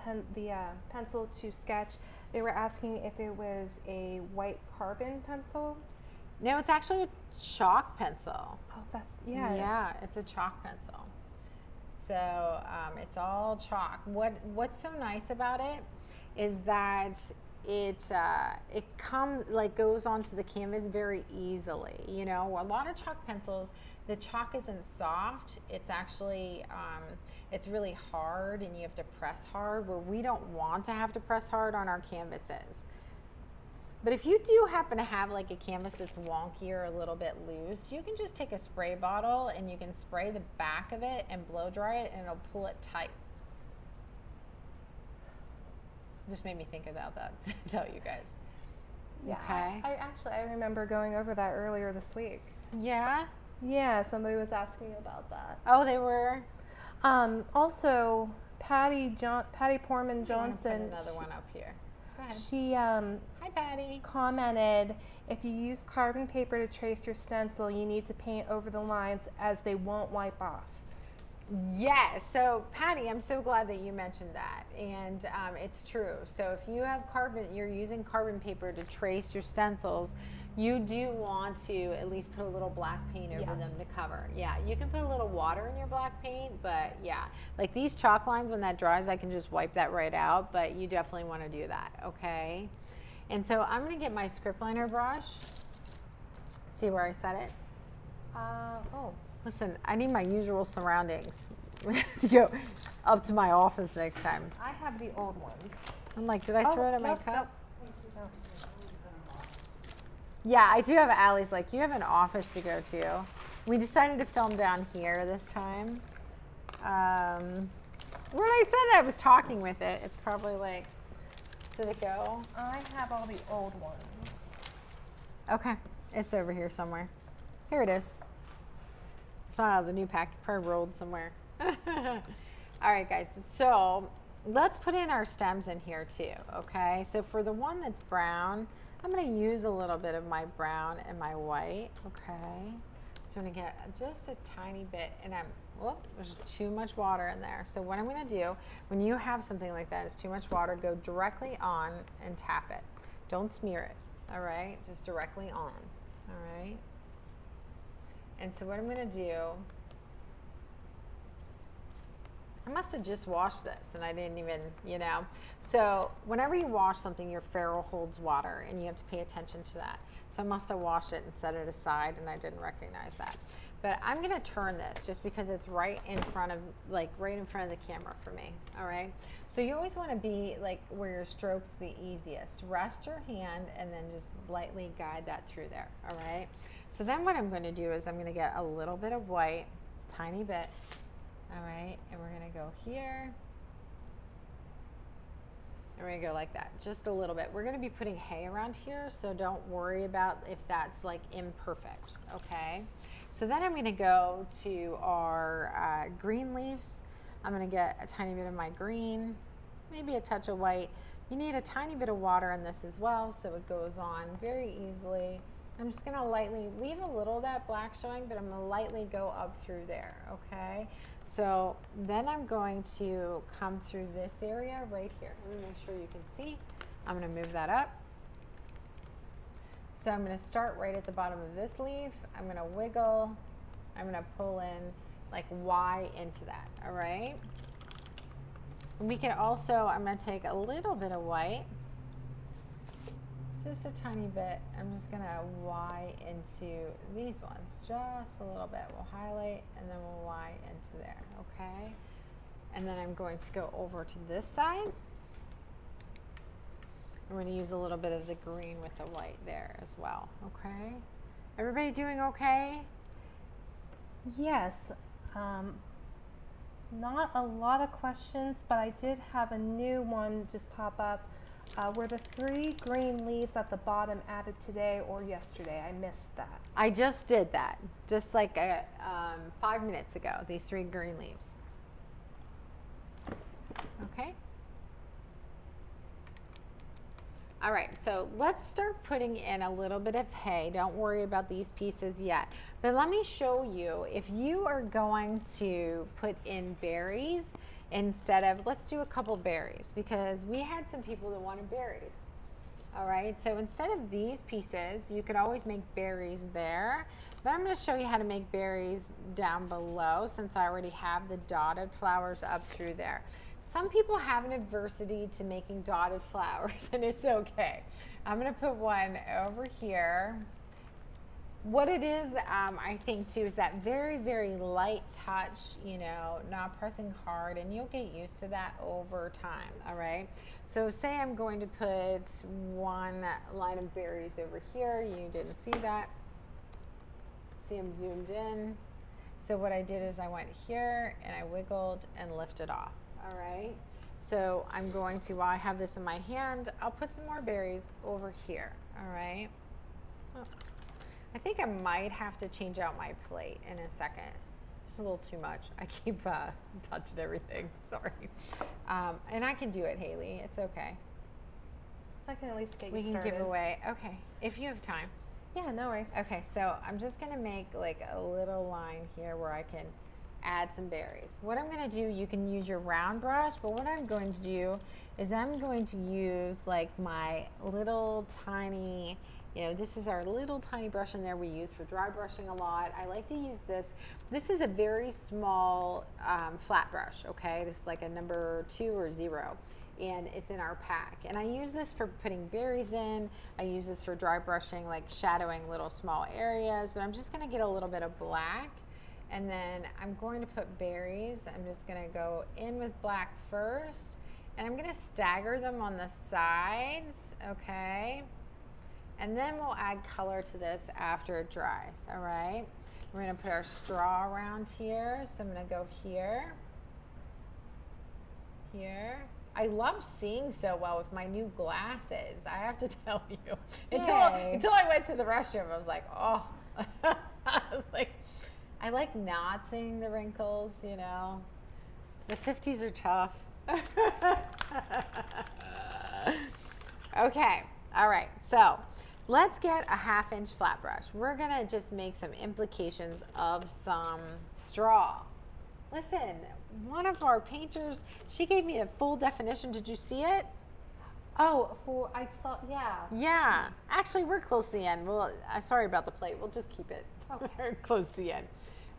pencil to sketch. They were asking if it was a white carbon pencil. No, it's actually a chalk pencil. Oh, that's, yeah. Yeah, it's a chalk pencil. So it's all chalk. What's so nice about it is that it goes onto the canvas very easily. You know, a lot of chalk pencils, the chalk isn't soft. It's actually it's really hard, and you have to press hard. Where we don't want to have to press hard on our canvases. But if you do happen to have like a canvas that's wonky or a little bit loose, you can just take a spray bottle and you can spray the back of it and blow dry it, and it'll pull it tight. Just made me think about that to tell you guys. Yeah, Okay. I remember going over that earlier this week. Yeah? Yeah, somebody was asking about that. Oh, they were? Also, Patty Porman I want to put Johnson. another one up here. Go ahead. She Hi, Patty. commented, if you use carbon paper to trace your stencil, you need to paint over the lines as they won't wipe off. Yes. So, Patty, I'm so glad that you mentioned that. And it's true. So, if you have you're using carbon paper to trace your stencils, you do want to at least put a little black paint over them to cover. Yeah, you can put a little water in your black paint, but yeah, like these chalk lines, when that dries, I can just wipe that right out, but you definitely want to do that, okay? And so I'm going to get my script liner brush. See where I set it? Oh. Listen, I need my usual surroundings. We have to go up to my office next time. I have the old ones. I'm like, did I throw it in my nope, cup? nope. Yeah, I do have Allie's, like, you have an office to go to. We decided to film down here this time. When I said I was talking with it, it's probably like, did it go? I have all the old ones. Okay, it's over here somewhere. Here it is. It's not out of the new pack, it probably rolled somewhere. All right, guys, so let's put in our stems in here too, okay? So for the one that's brown, I'm going to use a little bit of my brown and my white, okay? So I'm going to get just a tiny bit, and there's too much water in there. So what I'm going to do, when you have something like that, it's too much water, go directly on and tap it. Don't smear it, all right? Just directly on, all right? And so what I'm gonna do, I must have just washed this and I didn't even, you know. So whenever you wash something, your ferrule holds water and you have to pay attention to that. So I must have washed it and set it aside and I didn't recognize that. But I'm gonna turn this just because it's right in front of, like right in front of the camera for me, all right? So you always wanna be like where your stroke's the easiest. Rest your hand and then just lightly guide that through there, all right? So then what I'm gonna do is I'm gonna get a little bit of white, tiny bit, all right? And we're gonna go here. And we're gonna go like that, just a little bit. We're gonna be putting hay around here, so don't worry about if that's like imperfect, okay? So then I'm gonna go to our green leaves. I'm gonna get a tiny bit of my green, maybe a touch of white. You need a tiny bit of water in this as well, so it goes on very easily. I'm just gonna lightly leave a little of that black showing, but I'm gonna lightly go up through there, okay? So then I'm going to come through this area right here. Let me make sure you can see. I'm gonna move that up. So I'm gonna start right at the bottom of this leaf. I'm gonna wiggle. I'm gonna pull in like Y into that, all right? And we can also, I'm gonna take a little bit of white, just a tiny bit. I'm just gonna Y into these ones, just a little bit. We'll highlight and then we'll Y into there, okay? And then I'm going to go over to this side. I'm going to use a little bit of the green with the white there as well, okay? Everybody doing okay? Yes. Not a lot of questions, but I did have a new one just pop up. Were the 3 green leaves at the bottom added today or yesterday? I missed that. I just did that, just like 5 minutes ago, these 3 green leaves. Okay. All right, so let's start putting in a little bit of hay. Don't worry about these pieces yet. But let me show you, if you are going to put in berries instead of, let's do a couple berries, because we had some people that wanted berries. All right, so instead of these pieces, you could always make berries there. But I'm going to show you how to make berries down below, since I already have the dotted flowers up through there. Some people have an adversity to making dotted flowers, and it's okay. I'm gonna put one over here. What it is, I think too, is that very, very light touch, you know, not pressing hard, and you'll get used to that over time, all right? So say I'm going to put one line of berries over here. You didn't see that. See, I'm zoomed in. So what I did is I went here and I wiggled and lifted off. All right, so I'm going to, while I have this in my hand, I'll put some more berries over here, all right? Oh, I think I might have to change out my plate in a second. It's a little too much. I keep touching everything, sorry. And I can do it, Haley, it's okay. I can at least get you We can started. give away, okay, if you have time. Yeah, no worries. Okay, so I'm just gonna make like a little line here where I can add some berries. What I'm gonna do, you can use your round brush, but what I'm going to do is I'm going to use like my little tiny, you know, this is our little tiny brush in there we use for dry brushing a lot. I like to use this. This is a very small flat brush, okay? This is like a number 2 or 0. And it's in our pack. And I use this for putting berries in. I use this for dry brushing, like shadowing little small areas, but I'm just gonna get a little bit of black. And then I'm going to put berries. I'm just gonna go in with black first, and I'm gonna stagger them on the sides, okay? And then we'll add color to this after it dries, all right? We're gonna put our straw around here. So I'm gonna go here, here. I love seeing so well with my new glasses, I have to tell you. Until I went to the restroom, I was like, oh. I was like, I like not seeing the wrinkles, you know. The 50s are tough. Okay, all right, so let's get a 1/2 inch flat brush. We're gonna just make some implications of some straw. Listen, one of our painters, she gave me a full definition. Did you see it? I saw, yeah. Yeah, actually, we're close to the end. Well, sorry about the plate. We'll just keep it close to the end.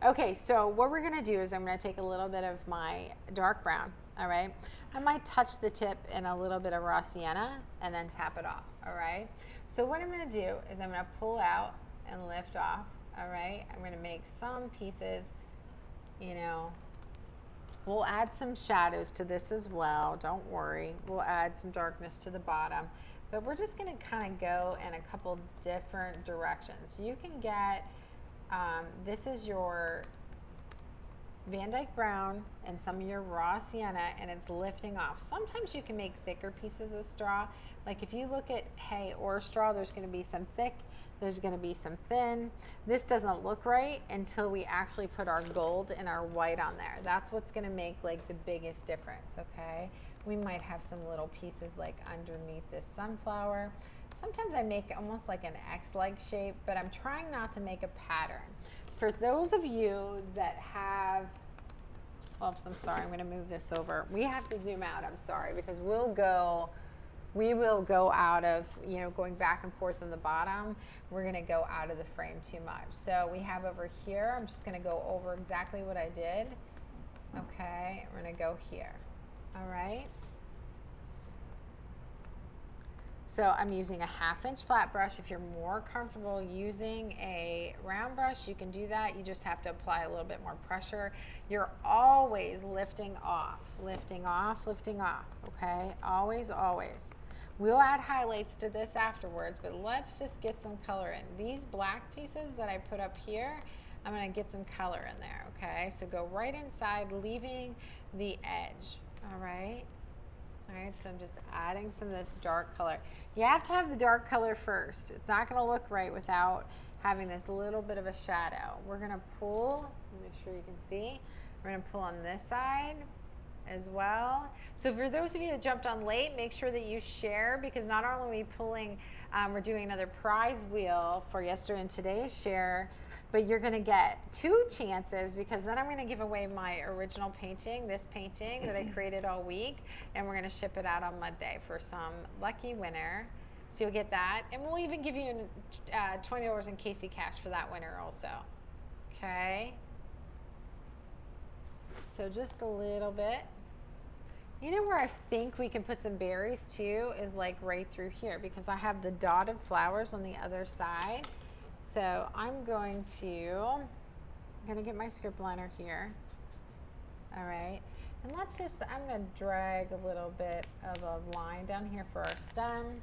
Okay, so what we're gonna do is I'm gonna take a little bit of my dark brown, all right? I might touch the tip in a little bit of raw sienna and then tap it off, all right? So what I'm gonna do is I'm gonna pull out and lift off, all right? I'm gonna make some pieces, you know, we'll add some shadows to this as well, don't worry. We'll add some darkness to the bottom, but we're just gonna kind of go in a couple different directions. You can get, this is your Van Dyke brown and some of your raw sienna, and it's lifting off. Sometimes you can make thicker pieces of straw. Like if you look at hay or straw, there's gonna be some thick, there's gonna be some thin. This doesn't look right until we actually put our gold and our white on there. That's what's gonna make like the biggest difference, okay? We might have some little pieces like underneath this sunflower. Sometimes I make almost like an X-like shape, but I'm trying not to make a pattern. For those of you that have, oops, I'm sorry, I'm gonna move this over. We have to zoom out, I'm sorry, because we will go out of, you know, going back and forth on the bottom, we're gonna go out of the frame too much. So we have over here, I'm just gonna go over exactly what I did. Okay, we're gonna go here, all right? So I'm using a 1/2 inch flat brush. If you're more comfortable using a round brush, you can do that. You just have to apply a little bit more pressure. You're always lifting off, lifting off, lifting off, okay? Always, always. We'll add highlights to this afterwards, but let's just get some color in. These black pieces that I put up here, I'm gonna get some color in there, okay? So go right inside, leaving the edge, all right? All right, so I'm just adding some of this dark color. You have to have the dark color first. It's not gonna look right without having this little bit of a shadow. We're gonna pull, make sure you can see, we're gonna pull on this side as well. So for those of you that jumped on late, make sure that you share, because not only are we pulling, we're doing another prize wheel for yesterday and today's share, but you're gonna get 2 chances, because then I'm gonna give away my original painting, this painting that I created all week, and we're gonna ship it out on Monday for some lucky winner. So you'll get that, and we'll even give you $20 in Casey cash for that winner also, okay? So just a little bit. You know where I think we can put some berries too is like right through here, because I have the dotted flowers on the other side. So I'm gonna get my script liner here. All right, and I'm gonna drag a little bit of a line down here for our stem,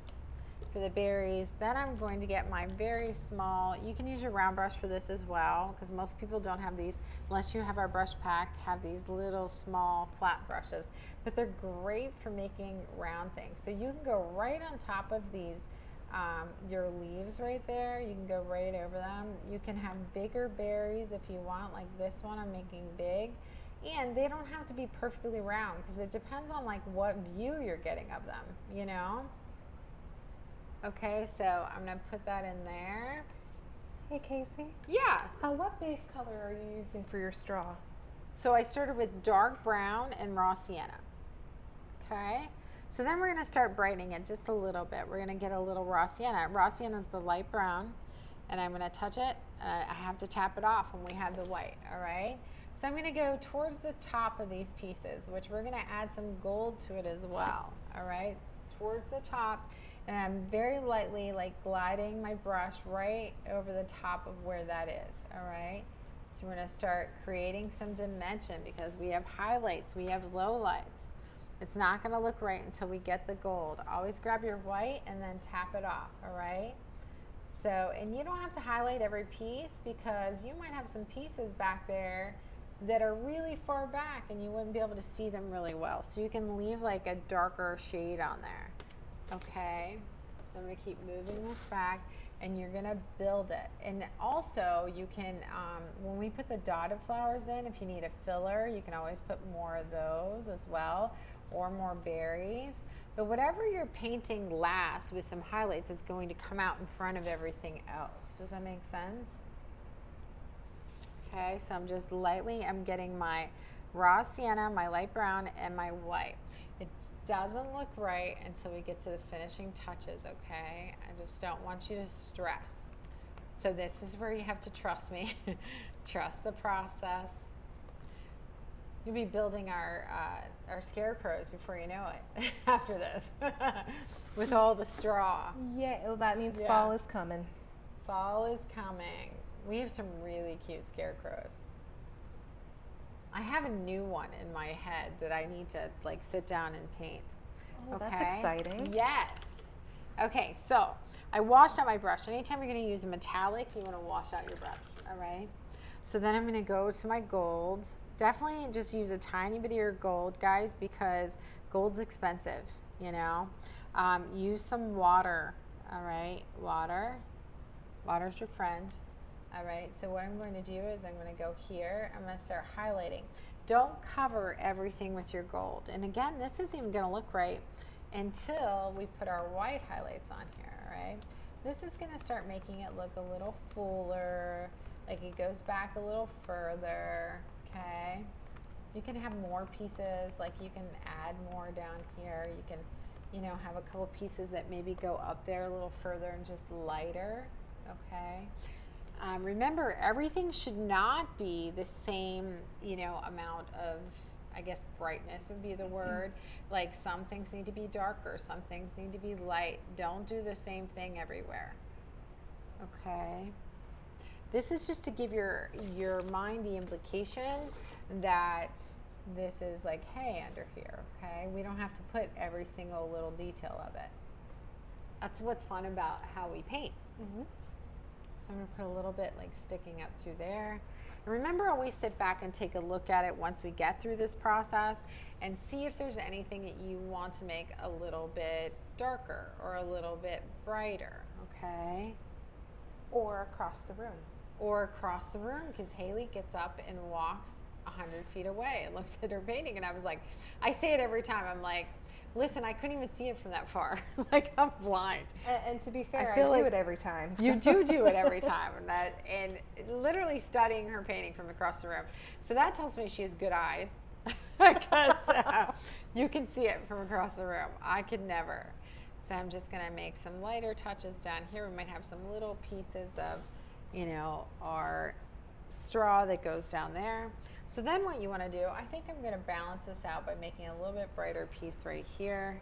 for the berries. Then I'm going to get my very small, you can use your round brush for this as well, because most people don't have these, unless you have our brush pack, have these little small flat brushes, but they're great for making round things. So you can go right on top of these, your leaves right there, you can go right over them. You can have bigger berries if you want, like this one I'm making big, and they don't have to be perfectly round, because it depends on like what view you're getting of them, you know? Okay, so I'm gonna put that in there. Hey Casey. Yeah. What base color are you using for your straw? So I started with dark brown and raw sienna. Okay. So then we're gonna start brightening it just a little bit. We're gonna get a little raw sienna. Raw sienna is the light brown, and I'm gonna touch it, and I have to tap it off when we have the white, all right? So I'm gonna go towards the top of these pieces, which we're gonna add some gold to it as well, all right? Towards the top. And I'm very lightly like gliding my brush right over the top of where that is, all right? So we're gonna start creating some dimension, because we have highlights, we have lowlights. It's not gonna look right until we get the gold. Always grab your white and then tap it off, all right? So, and you don't have to highlight every piece, because you might have some pieces back there that are really far back and you wouldn't be able to see them really well. So you can leave like a darker shade on there. Okay, so I'm going to keep moving this back, and you're going to build it. And also you can, when we put the dotted flowers in, if you need a filler, you can always put more of those as well, or more berries. But whatever you're painting last with some highlights is going to come out in front of everything else. Does that make sense? Okay, so I'm just lightly, I'm getting my raw sienna, my light brown, and my white. It doesn't look right until we get to the finishing touches, okay? I just don't want you to stress. So this is where you have to trust me. Trust the process. You'll be building our scarecrows before you know it after this with all the straw. Yeah, well, that means Yeah. fall is coming. Fall is coming. We have some really cute scarecrows. I have a new one in my head that I need to like sit down and paint. Oh, that's exciting. Yes. Okay, so I washed out my brush. Anytime you're going to use a metallic, you want to wash out your brush, all right? So then I'm going to go to my gold. Definitely just use a tiny bit of your gold, guys, because gold's expensive, you know? Use some water, all right? Water's your friend. All right, so what I'm going to do is I'm going to go here. I'm going to start highlighting. Don't cover everything with your gold. And again, this isn't even going to look right until we put our white highlights on here, all right? This is going to start making it look a little fuller, like it goes back a little further, okay? You can have more pieces, like you can add more down here. You can, you know, have a couple pieces that maybe go up there a little further and just lighter, okay? Remember, everything should not be the same, you know, amount of, I guess, brightness would be the word. Like some things need to be darker, some things need to be light. Don't do the same thing everywhere. Okay. This is just to give your mind the implication that this is like hay under here, okay? We don't have to put every single little detail of it. That's what's fun about how we paint. Mm-hmm. So I'm going to put a little bit like sticking up through there. And remember, always sit back and take a look at it once we get through this process and see if there's anything that you want to make a little bit darker or a little bit brighter, okay? Or across the room. Or across the room, because Haley gets up and walks 100 feet away and looks at her painting. And I was like, I say it every time. I'm like, listen, I couldn't even see it from that far. Like, I'm blind. And to be fair, I feel do like it every time. You do it every time. And literally studying her painting from across the room. So that tells me she has good eyes, because you can see it from across the room. I could never. So I'm just going to make some lighter touches down here. We might have some little pieces of, you know, our straw that goes down there. So then what you want to do, I think I'm going to balance this out by making a little bit brighter piece right here.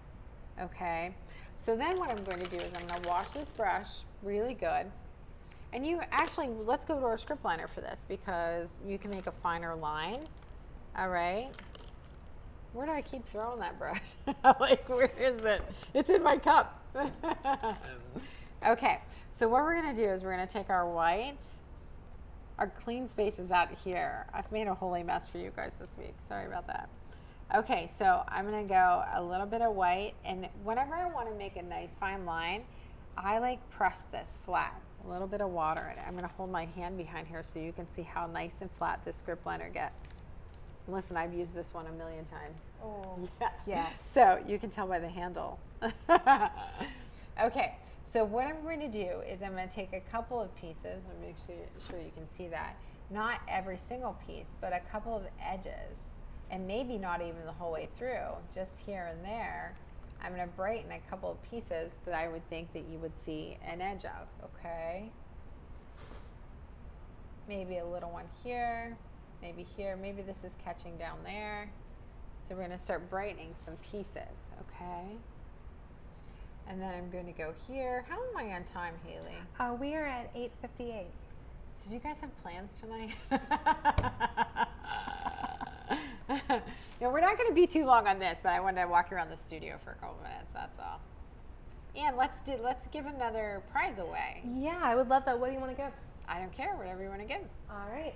Okay. So then what I'm going to do is I'm going to wash this brush really good. And you actually, let's go to our script liner for this, because you can make a finer line. All right. Where do I keep throwing that brush? Like, where is it? It's in my cup. Okay. So what we're going to do is we're going to take our whites. Our clean space is out here. I've made a holy mess for you guys this week. Sorry about that. Okay, so I'm going to go a little bit of white, and whenever I want to make a nice fine line, I like press this flat. A little bit of water in it. I'm going to hold my hand behind here so you can see how nice and flat this script liner gets. Listen, I've used this one a million times. Oh, yeah. yes. So you can tell by the handle. Okay, so what I'm going to do is I'm going to take a couple of pieces and make sure you can see that. Not every single piece, but a couple of edges, and maybe not even the whole way through, just here and there. I'm going to brighten a couple of pieces that I would think that you would see an edge of, okay? Maybe a little one here, maybe here, maybe this is catching down there. So we're going to start brightening some pieces, okay? And then I'm going to go here. How am I on time, Haley? We are at 8:58. So do you guys have plans tonight? No, we're not going to be too long on this, but I wanted to walk around the studio for a couple minutes, that's all. And let's give another prize away. Yeah, I would love that. What do you want to give? I don't care, whatever you want to give. All right.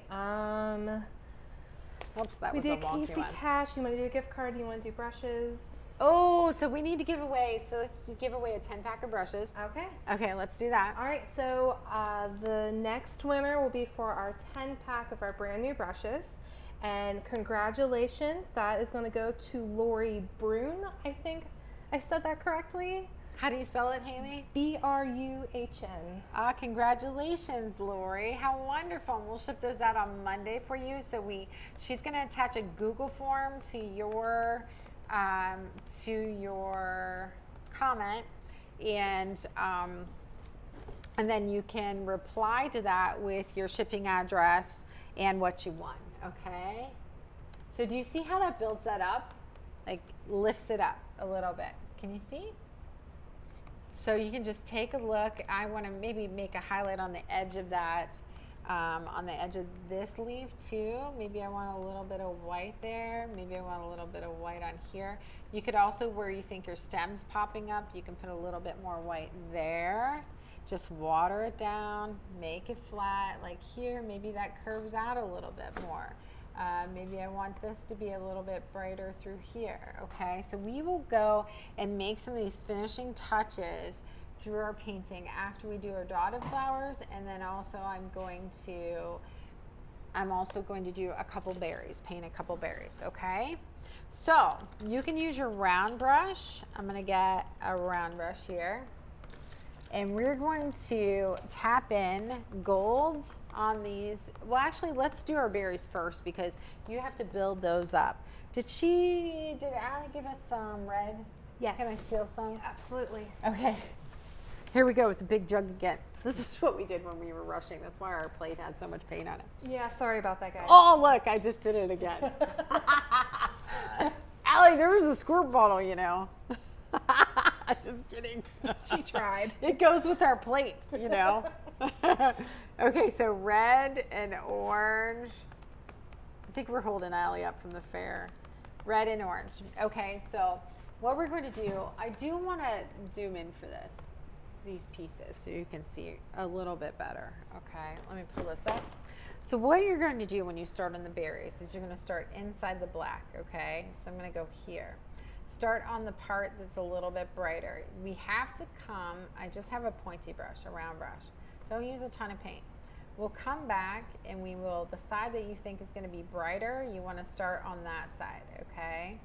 Oops, that We was a did wonky Casey one. Cash. You want to do a gift card? You want to do brushes? Oh, so we need to give away, so let's give away a 10-pack of brushes. Okay. Okay, let's do that. All right. So the next winner will be for our 10-pack of our brand new brushes. And congratulations, that is going to go to Lori Brune. I think I said that correctly. How do you spell it, Haley? BRUHN. Congratulations, Lori. How wonderful. And we'll ship those out on Monday for you. So she's going to attach a Google form to your comment, and then you can reply to that with your shipping address and what you want, okay? So do you see how that builds that up? Like lifts it up a little bit. Can you see? So you can just take a look. I want to maybe make a highlight on the edge of that, on the edge of this leaf too. Maybe I want a little bit of white there. Maybe I want a little bit of white on here. You could also, where you think your stem's popping up, you can put a little bit more white there. Just water it down, make it flat. Like here, maybe that curves out a little bit more. Maybe I want this to be a little bit brighter through here, okay? So we will go and make some of these finishing touches through our painting after we do our dotted flowers, and then also I'm also going to do a couple berries, paint a couple berries, okay? So you can use your round brush. I'm gonna get a round brush here, and we're going to tap in gold on these. Well, actually, let's do our berries first because you have to build those up. Did Allie give us some red? Yes. Can I steal some? Yeah, absolutely. Okay. Here we go with the big jug again. This is what we did when we were rushing. That's why our plate has so much paint on it. Yeah, sorry about that, guys. Oh, look, I just did it again. Allie, there was a squirt bottle, you know. Just kidding. She tried. It goes with our plate, you know. Okay, so red and orange. I think we're holding Allie up from the fair. Red and orange. Okay, so what we're going to do, I do want to zoom in for these pieces so you can see a little bit better. Okay, let me pull this up. So what you're going to do when you start on the berries is you're going to start inside the black, okay? So I'm going to go here. Start on the part that's a little bit brighter. We have to come, I just have a pointy brush, a round brush. Don't use a ton of paint. We'll come back and we will, the side that you think is going to be brighter, you want to start on that side, okay?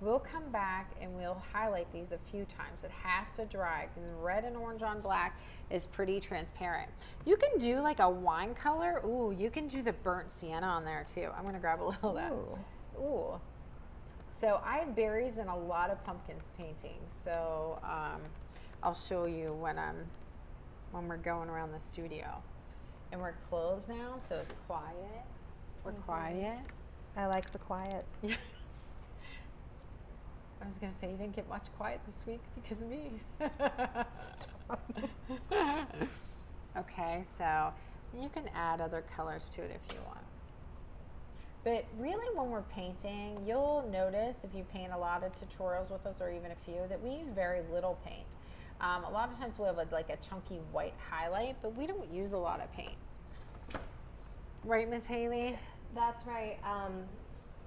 We'll come back and we'll highlight these a few times. It has to dry because red and orange on black is pretty transparent. You can do like a wine color. Ooh, you can do the burnt sienna on there too. I'm going to grab a little of that. Ooh. So I have berries in a lot of pumpkins paintings. So I'll show you when we're going around the studio. And we're closed now, so it's quiet. We're quiet. I like the quiet. Yeah. I was gonna say you didn't get much quiet this week because of me. Okay, so you can add other colors to it if you want. But really when we're painting, you'll notice if you paint a lot of tutorials with us or even a few that we use very little paint. A lot of times we'll have like a chunky white highlight, but we don't use a lot of paint. Right, Miss Haley? That's right.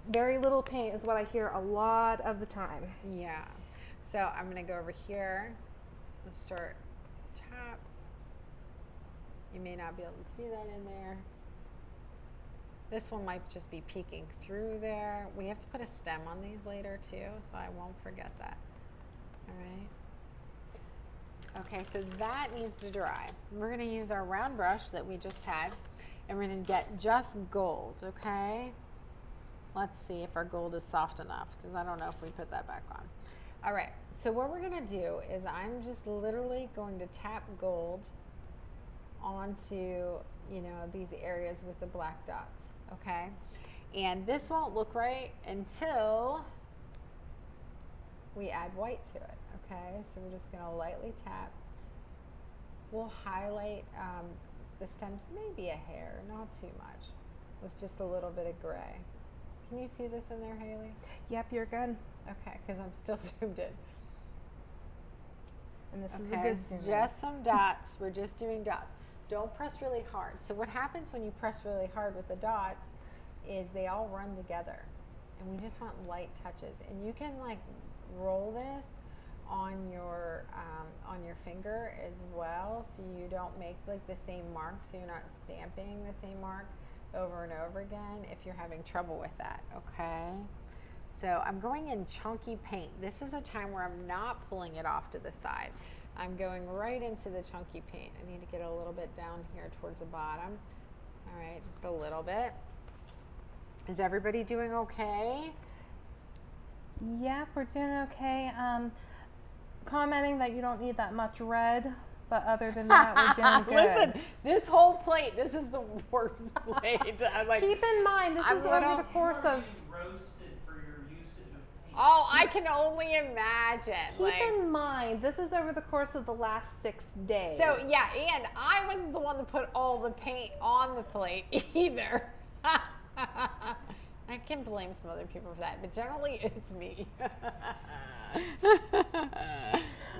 Very little paint is what I hear a lot of the time. Yeah. So I'm going to go over here. Let's start top. You may not be able to see that in there. This one might just be peeking through there. We have to put a stem on these later too, so I won't forget that. All right. Okay, so that needs to dry. We're going to use our round brush that we just had, and we're going to get just gold, okay? Let's see if our gold is soft enough, because I don't know if we put that back on. All right, so what we're going to do is I'm just literally going to tap gold onto, you know, these areas with the black dots, okay? And this won't look right until we add white to it, okay? So we're just going to lightly tap. We'll highlight the stems, maybe a hair, not too much, with just a little bit of gray. Can you see this in there, Haley? Yep, you're good. Okay, because I'm still zoomed in. And this is a good zoom in. Just some dots. We're just doing dots. Don't press really hard. So what happens when you press really hard with the dots is they all run together. And we just want light touches. And you can like roll this on your finger as well, so you don't make like the same mark, so you're not stamping the same mark over and over again if you're having trouble with that, okay? So I'm going in chunky paint. This is a time where I'm not pulling it off to the side. I'm going right into the chunky paint. I need to get a little bit down here towards the bottom. All right, just a little bit. Is everybody doing okay? Yeah, we're doing okay. Commenting that you don't need that much red, but other than that, we're doing good. Listen, this whole plate, this is the worst plate. I'm like, Keep in mind, this is over the course You are of. being roasted for your usage of paint. oh, I can only imagine. Keep in mind, this is over the course of the last 6 days. So yeah, and I wasn't the one that put all the paint on the plate either. I can blame some other people for that, but generally it's me.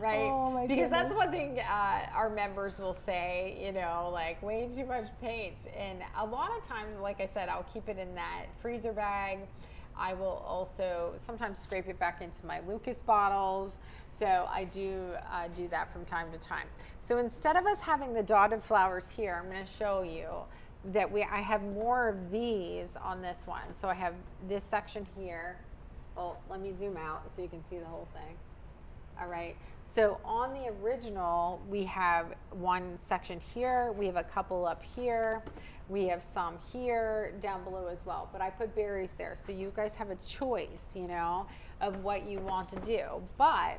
Right? Oh my because that's goodness. one thing our members will say, you know, like way too much paint. And a lot of times, like I said, I'll keep it in that freezer bag. I will also sometimes scrape it back into my Lucas bottles. So I do that from time to time. So instead of us having the dotted flowers here, I'm going to show you that I have more of these on this one. So I have this section here. Well, let me zoom out so you can see the whole thing. All right. So on the original, we have one section here. We have a couple up here. We have some here down below as well. But I put berries there. So you guys have a choice, you know, of what you want to do. But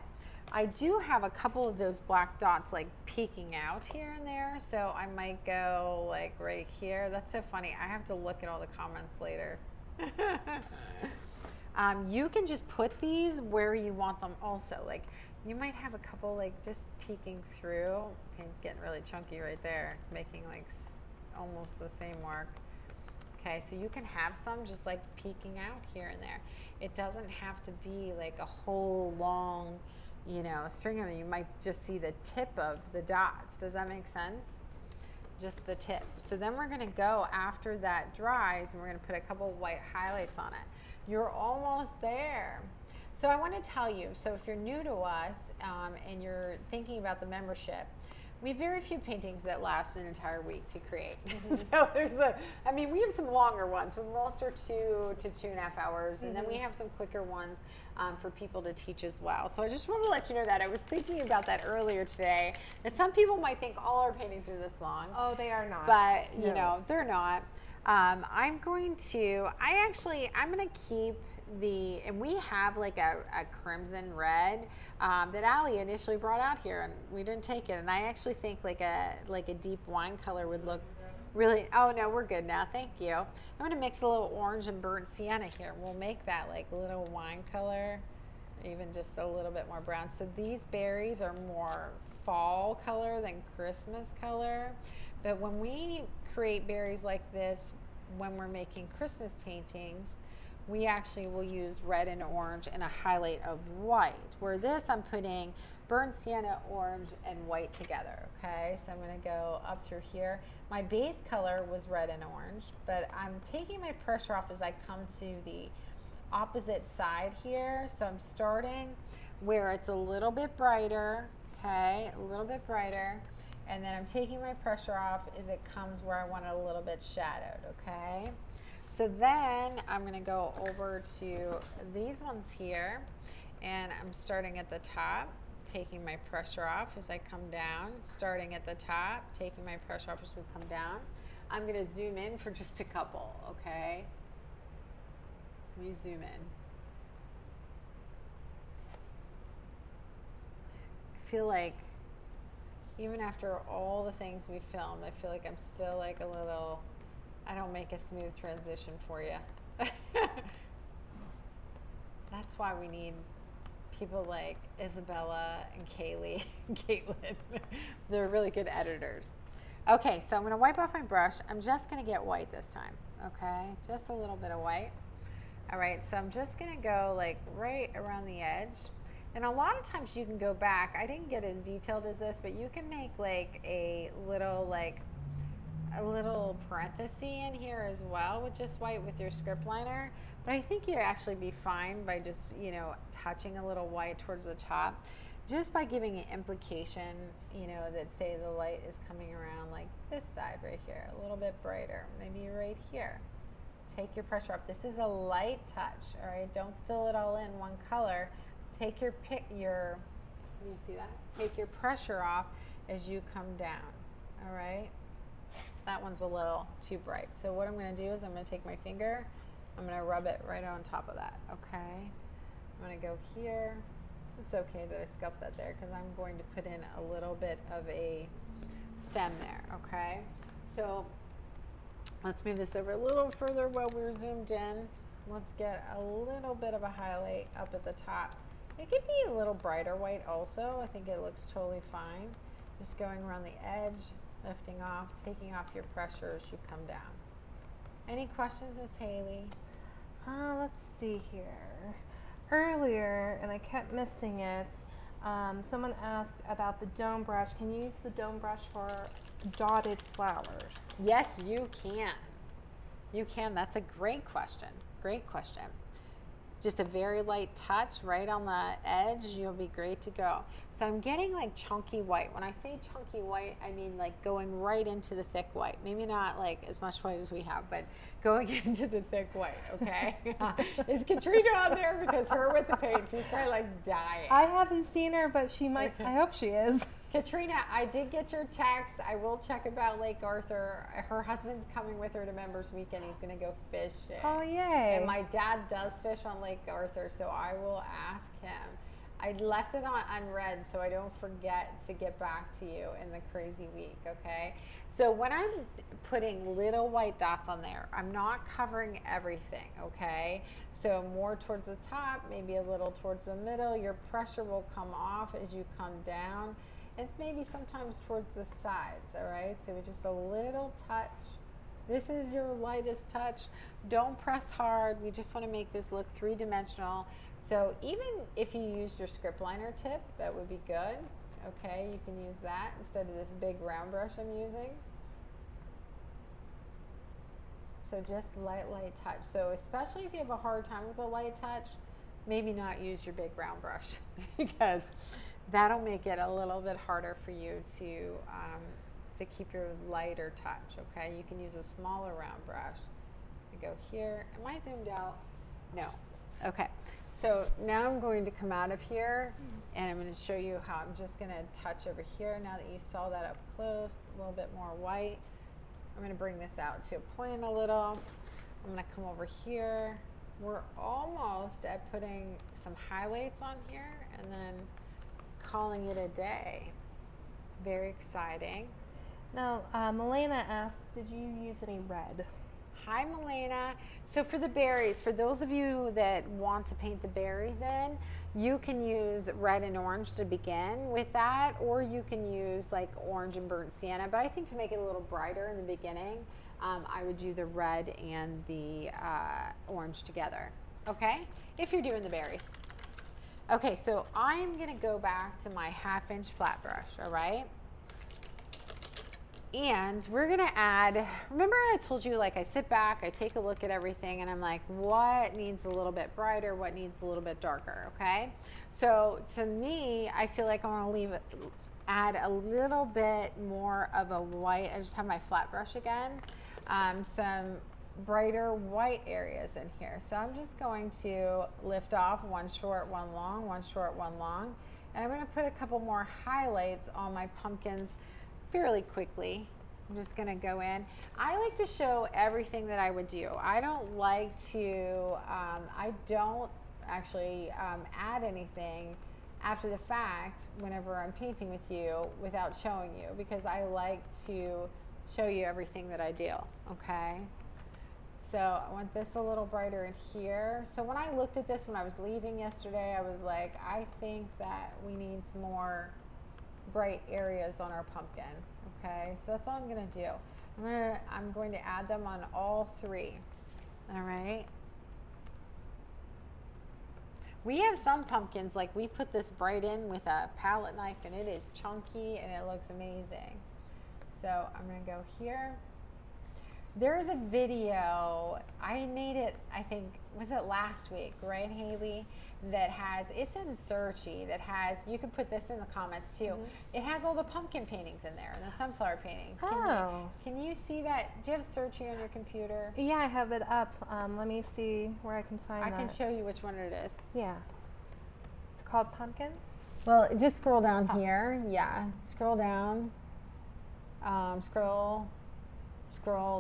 I do have a couple of those black dots like peeking out here and there. So I might go like right here. That's so funny. I have to look at all the comments later. You can just put these where you want them also. Like you might have a couple like just peeking through. Paint's getting really chunky right there. It's making like almost the same mark. Okay, so you can have some just like peeking out here and there. It doesn't have to be like a whole long, you know, string of them. You might just see the tip of the dots. Does that make sense? Just the tip. So then we're gonna go after that dries and we're gonna put a couple white highlights on it. You're almost there. So I want to tell you, so if you're new to us and you're thinking about the membership, we have very few paintings that last an entire week to create. So we have some longer ones, but most are 2 to 2.5 hours. And then we have some quicker ones for people to teach as well. So I just want to let you know that I was thinking about that earlier today, that some people might think all our paintings are this long. Oh, they are not. But, No. you know, they're not. I'm going to keep and we have like a crimson red that Allie initially brought out here and we didn't take it. And I actually think like a deep wine color would look really, oh no, we're good now. Thank you. I'm going to mix a little orange and burnt sienna here. We'll make that like a little wine color, even just a little bit more brown. So these berries are more fall color than Christmas color. But when we create berries like this, when we're making Christmas paintings, we actually will use red and orange and a highlight of white. Where this, I'm putting burnt sienna, orange, and white together, okay? So I'm gonna go up through here. My base color was red and orange, but I'm taking my pressure off as I come to the opposite side here. So I'm starting where it's a little bit brighter, okay? A little bit brighter. And then I'm taking my pressure off as it comes where I want it a little bit shadowed, okay? So then I'm going to go over to these ones here, and I'm starting at the top, taking my pressure off as I come down, starting at the top, taking my pressure off as we come down. I'm going to zoom in for just a couple, okay? Let me zoom in. I feel like even after all the things we filmed, I feel like I'm still like a little, I don't make a smooth transition for you. That's why we need people like Isabella and Kaylee and Caitlin. They're really good editors. Okay, so I'm going to wipe off my brush. I'm just going to get white this time, okay? Just a little bit of white. All right, so I'm just going to go like right around the edge. And a lot of times you can go back. I didn't get as detailed as this, but you can make like a little parenthesis in here as well with just white with your script liner. But I think you'd actually be fine by just, you know, touching a little white towards the top, just by giving an implication, you know, that say the light is coming around like this side right here, a little bit brighter, maybe right here. Take your pressure off. This is a light touch, all right? Don't fill it all in one color. Take your, can you see that? Take your pressure off as you come down, all right? That one's a little too bright. So what I'm gonna do is I'm gonna take my finger, I'm gonna rub it right on top of that, okay? I'm gonna go here. It's okay that I scuffed that there because I'm going to put in a little bit of a stem there, okay? So let's move this over a little further while we're zoomed in. Let's get a little bit of a highlight up at the top. It could be a little brighter white also. I think it looks totally fine. Just going around the edge, lifting off, taking off your pressure as you come down. Any questions, Miss Haley? Let's see here. Earlier, and I kept missing it, someone asked about the dome brush. Can you use the dome brush for dotted flowers? Yes, you can. You can. That's a great question. Great question. Just a very light touch right on the edge, you'll be great to go. So I'm getting like chunky white. When I say chunky white, I mean like going right into the thick white. Maybe not like as much white as we have, but going into the thick white, okay? Is Katrina on there? Because her with the paint, she's probably like dying. I haven't seen her, but she might, I hope she is. Katrina, I did get your text. I will check about Lake Arthur. Her husband's coming with her to Members Weekend. He's going to go fishing. Oh, yay. And my dad does fish on Lake Arthur, so I will ask him. I left it on unread so I don't forget to get back to you in the crazy week, okay? So when I'm putting little white dots on there, I'm not covering everything, okay? So more towards the top, maybe a little towards the middle. Your pressure will come off as you come down. And maybe sometimes towards the sides, all right? So just a little touch. This is your lightest touch. Don't press hard. We just want to make this look three-dimensional. So even if you used your script liner tip, that would be good. Okay, you can use that instead of this big round brush I'm using. So just light touch. So especially if you have a hard time with a light touch, maybe not use your big round brush because that'll make it a little bit harder for you to keep your lighter touch, okay? You can use a smaller round brush. You go here. Am I zoomed out? No. Okay. So now I'm going to come out of here and I'm going to show you how I'm just going to touch over here. Now that you saw that up close, a little bit more white. I'm going to bring this out to a point a little. I'm going to come over here. We're almost at putting some highlights on here and then calling it a day. Very exciting. Now, Milena asked, did you use any red? Hi, Milena. So for the berries, for those of you that want to paint the berries in, you can use red and orange to begin with that, or you can use like orange and burnt sienna. But I think to make it a little brighter in the beginning, I would do the red and the orange together, okay? If you're doing the berries. Okay, so I'm gonna go back to my 1/2-inch flat brush, all right? And we're gonna add, remember I told you like I sit back, I take a look at everything and I'm like, what needs a little bit brighter, what needs a little bit darker, okay? So to me, I feel like I wanna add a little bit more of a white. I just have my flat brush again. Some brighter white areas in here. So I'm just going to lift off one short, one long, one short, one long. And I'm gonna put a couple more highlights on my pumpkins fairly quickly. I'm just gonna go in. I like to show everything that I would do. I don't like to, I don't actually add anything after the fact whenever I'm painting with you without showing you, because I like to show you everything that I do, okay? So I want this a little brighter in here. So when I looked at this when I was leaving yesterday, I was like, I think that we need some more bright areas on our pumpkin, okay? So that's all I'm gonna do. I'm going to add them on all three, all right? We have some pumpkins, like we put this bright in with a palette knife and it is chunky and it looks amazing. So I'm gonna go here. There's a video, I made it, I think, was it last week, right, Haley? That has, it's in Searchy, that has, you can put this in the comments too. It has all the pumpkin paintings in there and the sunflower paintings. Can you see that? Do you have Searchy on your computer? Yeah, I have it up. Let me see where I can find that. I can show you which one it is. Yeah. It's called Pumpkins? Well, just scroll down here. Yeah, scroll down. Scroll.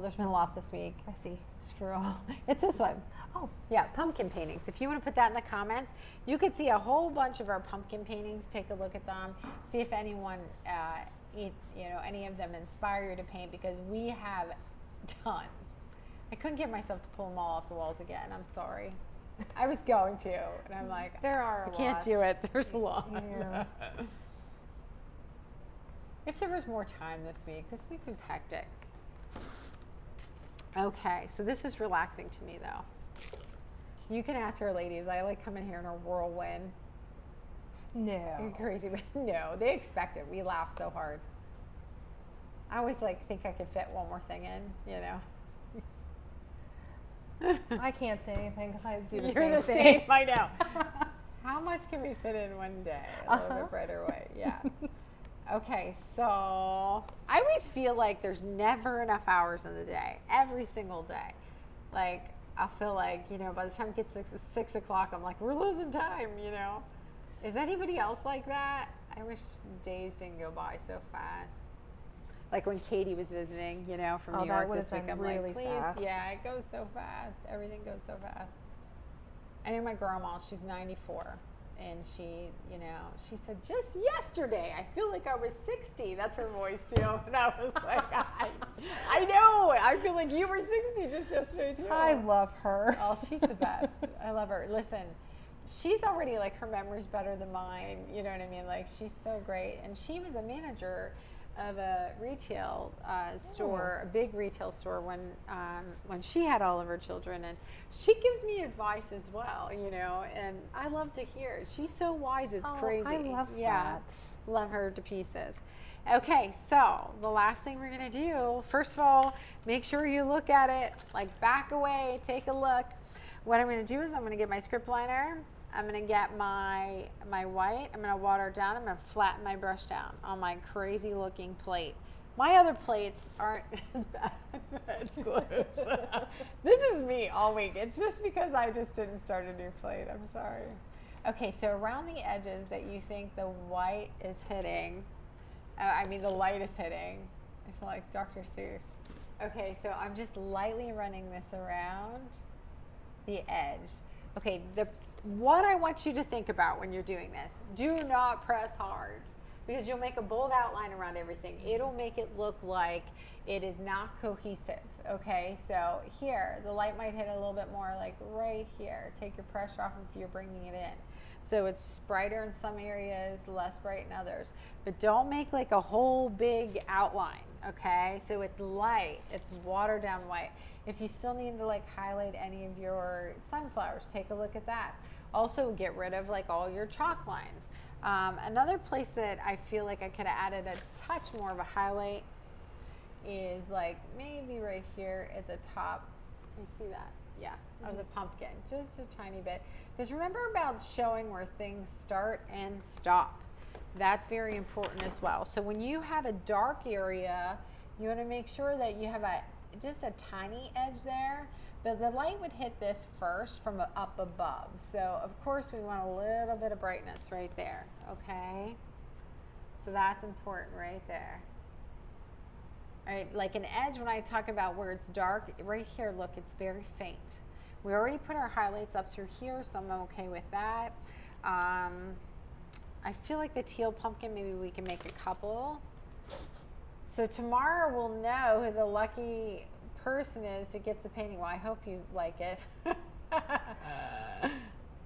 There's been a lot this week. I see. Scroll. It's this one. Oh. Yeah, pumpkin paintings. If you want to put that in the comments, you could see a whole bunch of our pumpkin paintings. Take a look at them. See if anyone, any of them inspire you to paint, because we have tons. I couldn't get myself to pull them all off the walls again. I'm sorry. I was going to, and I'm like, there are. I can't do it. There's a lot. Yeah. If there was more time this week was hectic. Okay, so this is relaxing to me though. You can ask our ladies. I like coming here in a whirlwind. No. You're crazy, but no, they expect it. We laugh so hard. I always think I could fit one more thing in, I can't say anything because I do the You're same the thing. same, I know. How much can we fit in one day? A little bit brighter white, yeah. Okay, so I always feel like there's never enough hours in the day, every single day. Like, I feel like, by the time it gets 6 o'clock, I'm like, we're losing time, Is anybody else like that? I wish days didn't go by so fast. Like when Katie was visiting, from New York this week, I'm really like, please, fast. yeah, it goes so fast. Everything goes so fast. I know my grandma, she's 94. And she, she said, just yesterday, I feel like I was 60. That's her voice too. And I was like, I know. I feel like you were 60 just yesterday too. I love her. Oh, she's the best. I love her. Listen, she's already her memory's better than mine. You know what I mean? She's so great. And she was a manager of a retail store, a big retail store when she had all of her children, and she gives me advice as well, and I love to hear it. She's so wise, it's crazy. I love that. Love her to pieces. Okay, so the last thing we're gonna do, first of all, make sure you look at it, back away, take a look. What I'm gonna do is I'm gonna get my script liner. I'm going to get my white, I'm going to water it down, I'm going to flatten my brush down on my crazy looking plate. My other plates aren't as bad. It's close. This is me all week. It's just because I just didn't start a new plate. I'm sorry. Okay, so around the edges that you think the white is hitting, the light is hitting, it's like Dr. Seuss. Okay, so I'm just lightly running this around the edge. Okay, what I want you to think about when you're doing this, do not press hard, because you'll make a bold outline around everything. It'll make it look like it is not cohesive, okay? So here, the light might hit a little bit more right here. Take your pressure off if you're bringing it in. So it's brighter in some areas, less bright in others. But don't make a whole big outline, okay? So it's light, it's watered down white. If you still need to highlight any of your sunflowers, take a look at that. Also get rid of all your chalk lines. Another place that I feel like I could have added a touch more of a highlight is maybe right here at the top. You see that? Yeah, of the pumpkin, just a tiny bit. Because remember about showing where things start and stop. That's very important as well. So when you have a dark area, you want to make sure that you have just a tiny edge there, but the light would hit this first from up above. So of course we want a little bit of brightness right there, okay? So that's important right there. All right, like an edge, when I talk about where it's dark, right here, look, it's very faint. We already put our highlights up through here, so I'm okay with that. I feel like the teal pumpkin, maybe we can make a couple. So tomorrow we'll know who the lucky person is who gets the painting. Well, I hope you like it.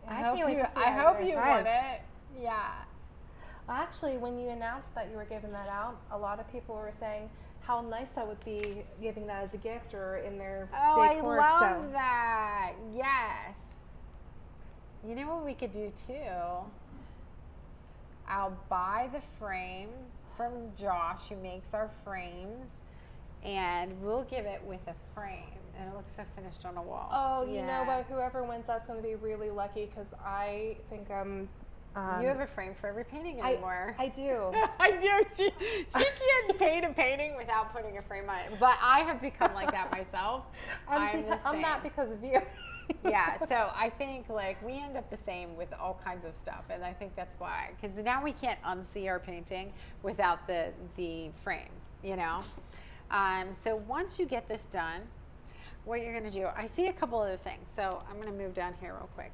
I hope you want it. Yeah. Well, actually, when you announced that you were giving that out, a lot of people were saying how nice that would be, giving that as a gift or in their decor. I love that. Yes. You know what we could do too? I'll buy the frame from Josh, who makes our frames, and we'll give it with a frame, and it looks so finished on a wall. Oh, you know what? Whoever wins, that's going to be really lucky because I think I'm. You have a frame for every painting anymore. I do. I do. She can't paint a painting without putting a frame on it. But I have become like that myself. I'm not because of you. Yeah, so I think like we end up the same with all kinds of stuff, and I think that's why, because now we can't unsee our painting without the frame, you know. So once you get this done, what you're going to do, I see a couple other things. So I'm going to move down here real quick.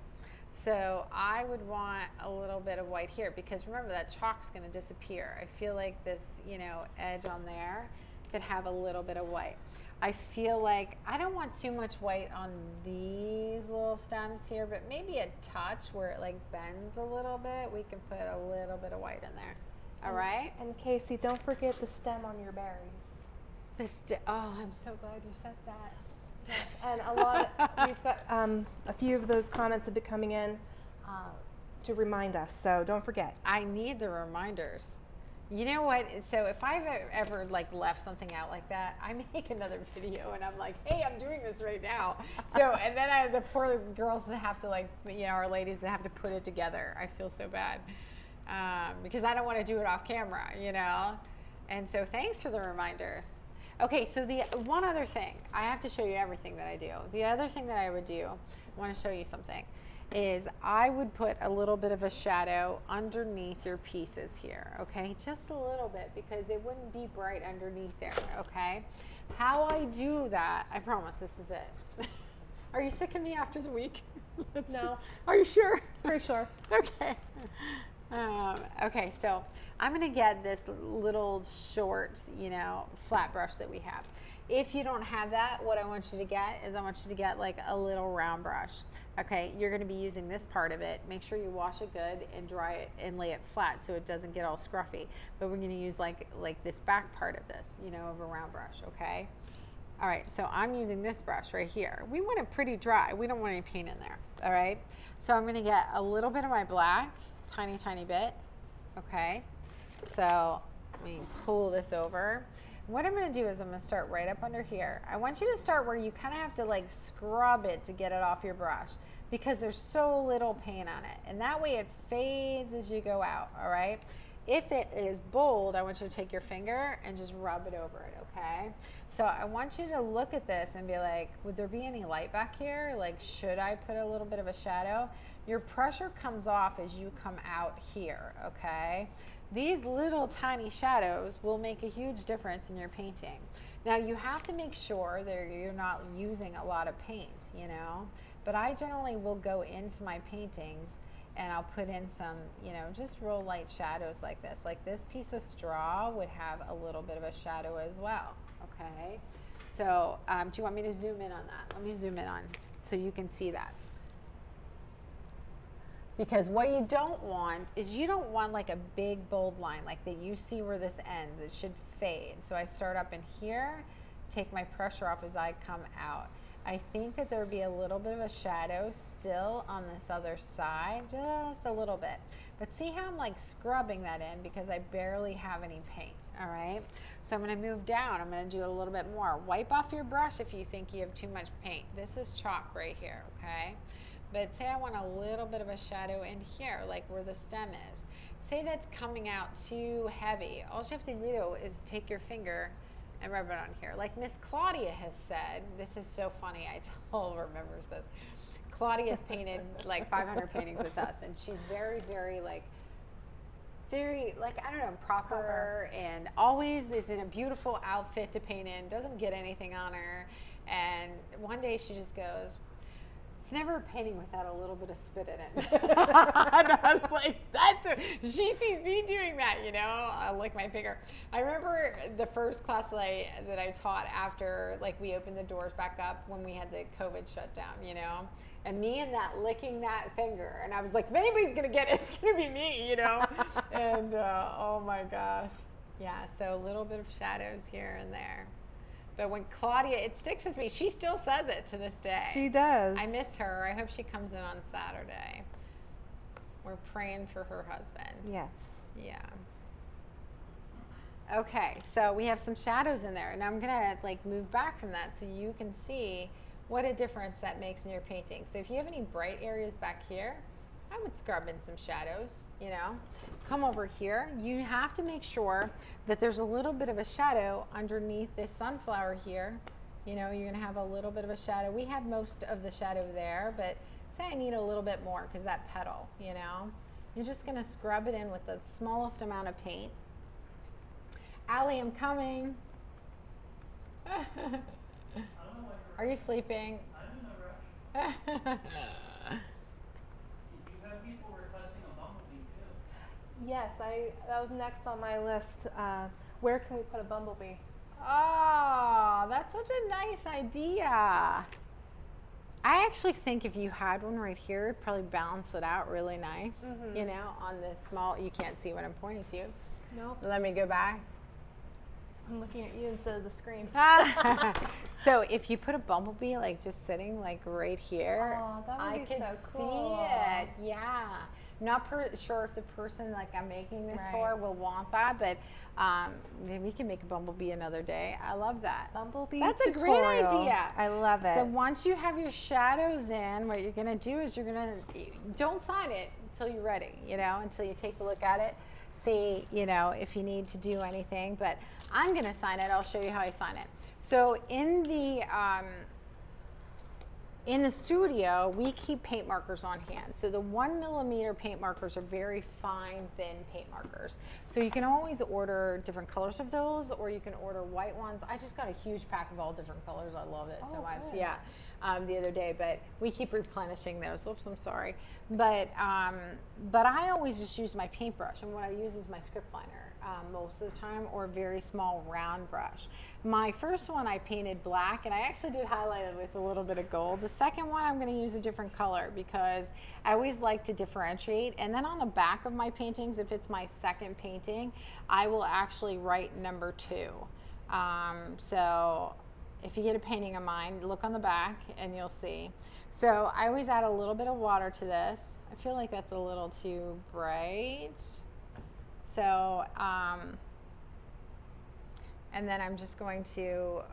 So I would want a little bit of white here because remember that chalk's going to disappear. I feel like this, you know, edge on there could have a little bit of white. I feel like I don't want too much white on these little stems here, but maybe a touch where it like bends a little bit. We can put a little bit of white in there. All right? And Casey, don't forget the stem on your berries. Oh, I'm so glad you said that. Yes, and we've got a few of those comments have been coming in to remind us, so don't forget. I need the reminders. You know what? So if I've ever like left something out like that, I make another video and I'm like, hey, I'm doing this right now. So, and then I have the poor girls that have to like, you know, or ladies that have to put it together. I feel so bad because I don't want to do it off camera, you know? And so thanks for the reminders. Okay, so the one other thing, I have to show you everything that I do. The other thing that I would do, I want to show you something, is I would put a little bit of a shadow underneath your pieces here, okay? Just a little bit because it wouldn't be bright underneath there, okay? How I do that, I promise this is it. Are you sick of me after the week? No. Are you sure? Pretty sure. Okay. Okay, so I'm going to get this little short, you know, flat brush that we have. If you don't have that, what I want you to get is I want you to get like a little round brush. Okay, you're going to be using this part of it. Make sure you wash it good and dry it and lay it flat so it doesn't get all scruffy. But we're going to use like this back part of this, you know, of a round brush, okay? All right, so I'm using this brush right here. We want it pretty dry. We don't want any paint in there, all right? So I'm going to get a little bit of my black, tiny, tiny bit, okay? So let me pull this over. What I'm going to do is I'm going to start right up under here. I want you to start where you kind of have to like scrub it to get it off your brush because there's so little paint on it. And that way it fades as you go out, all right? If it is bold, I want you to take your finger and just rub it over it, okay? So I want you to look at this and be like, would there be any light back here? Like, should I put a little bit of a shadow? Your pressure comes off as you come out here, okay? These little tiny shadows will make a huge difference in your painting. Now you have to make sure that you're not using a lot of paint, you know, but I generally will go into my paintings and I'll put in some, you know, just real light shadows like this. Like this piece of straw would have a little bit of a shadow as well, okay? So do you want me to zoom in on that? Let me zoom in on so you can see that. Because what you don't want is you don't want like a big bold line like that you see where this ends. It should fade. So I start up in here, take my pressure off as I come out. I think that there would be a little bit of a shadow still on this other side, just a little bit. But see how I'm like scrubbing that in because I barely have any paint, all right? So I'm gonna move down. I'm gonna do a little bit more. Wipe off your brush if you think you have too much paint. This is chalk right here, okay? But say I want a little bit of a shadow in here, like where the stem is. Say that's coming out too heavy. All you have to do is take your finger and rub it on here. Like Miss Claudia has said, this is so funny, I tell remembers this. Claudia's painted like 500 paintings with us, and she's very, very like, I don't know, proper and always is in a beautiful outfit to paint in, doesn't get anything on her. And one day she just goes, it's never a painting without a little bit of spit in it. And I was like, she sees me doing that, you know, I lick my finger. I remember the first class that I taught after, like, we opened the doors back up when we had the COVID shutdown, you know, and me and that licking that finger. And I was like, if anybody's going to get it, it's going to be me, you know. And oh my gosh. Yeah, so a little bit of shadows here and there. But when Claudia, it sticks with me. She still says it to this day. She does. I miss her. I hope she comes in on Saturday. We're praying for her husband. Yes. Yeah. Okay, so we have some shadows in there, and I'm gonna like move back from that so you can see what a difference that makes in your painting. So if you have any bright areas back here, I would scrub in some shadows, you know. Come over here, you have to make sure that there's a little bit of a shadow underneath this sunflower here. You know, you're gonna have a little bit of a shadow. We have most of the shadow there, but say I need a little bit more because that petal, you know. You're just gonna scrub it in with the smallest amount of paint. Allie, I'm coming. Are you sleeping? I'm in a rush. You have people requesting a bumblebee too. Yes, that was next on my list. Where can we put a bumblebee? Oh, that's such a nice idea. I actually think if you had one right here, it'd probably balance it out really nice. You know, on this small, you can't see what I'm pointing to. Nope. Let me go back. I'm looking at you instead of the screen. So if you put a bumblebee like just sitting like right here, oh, that would I be could so cool. see it. Yeah. Not sure if the person like I'm making this for will want that, but maybe we can make a bumblebee another day. I love that. Bumblebee That's tutorial. a great idea. I love it. So once you have your shadows in, what you're gonna do is don't sign it until you're ready, you know, until you take a look at it, see, you know, if you need to do anything, but I'm gonna sign it. I'll show you how I sign it. So in the studio, we keep paint markers on hand. So the 1 millimeter paint markers are very fine, thin paint markers. So you can always order different colors of those, or you can order white ones. I just got a huge pack of all different colors. I love it so much. Good. Yeah, the other day, but we keep replenishing those. Whoops, I'm sorry. But I always just use my paintbrush, and what I use is my script liner. Most of the time, or a very small round brush. My first one I painted black, and I actually did highlight it with a little bit of gold. The second one I'm going to use a different color because I always like to differentiate. And then on the back of my paintings, if it's my second painting, I will actually write number 2. So if you get a painting of mine, look on the back and you'll see. So I always add a little bit of water to this. I feel like that's a little too bright. So, and then I'm just going to,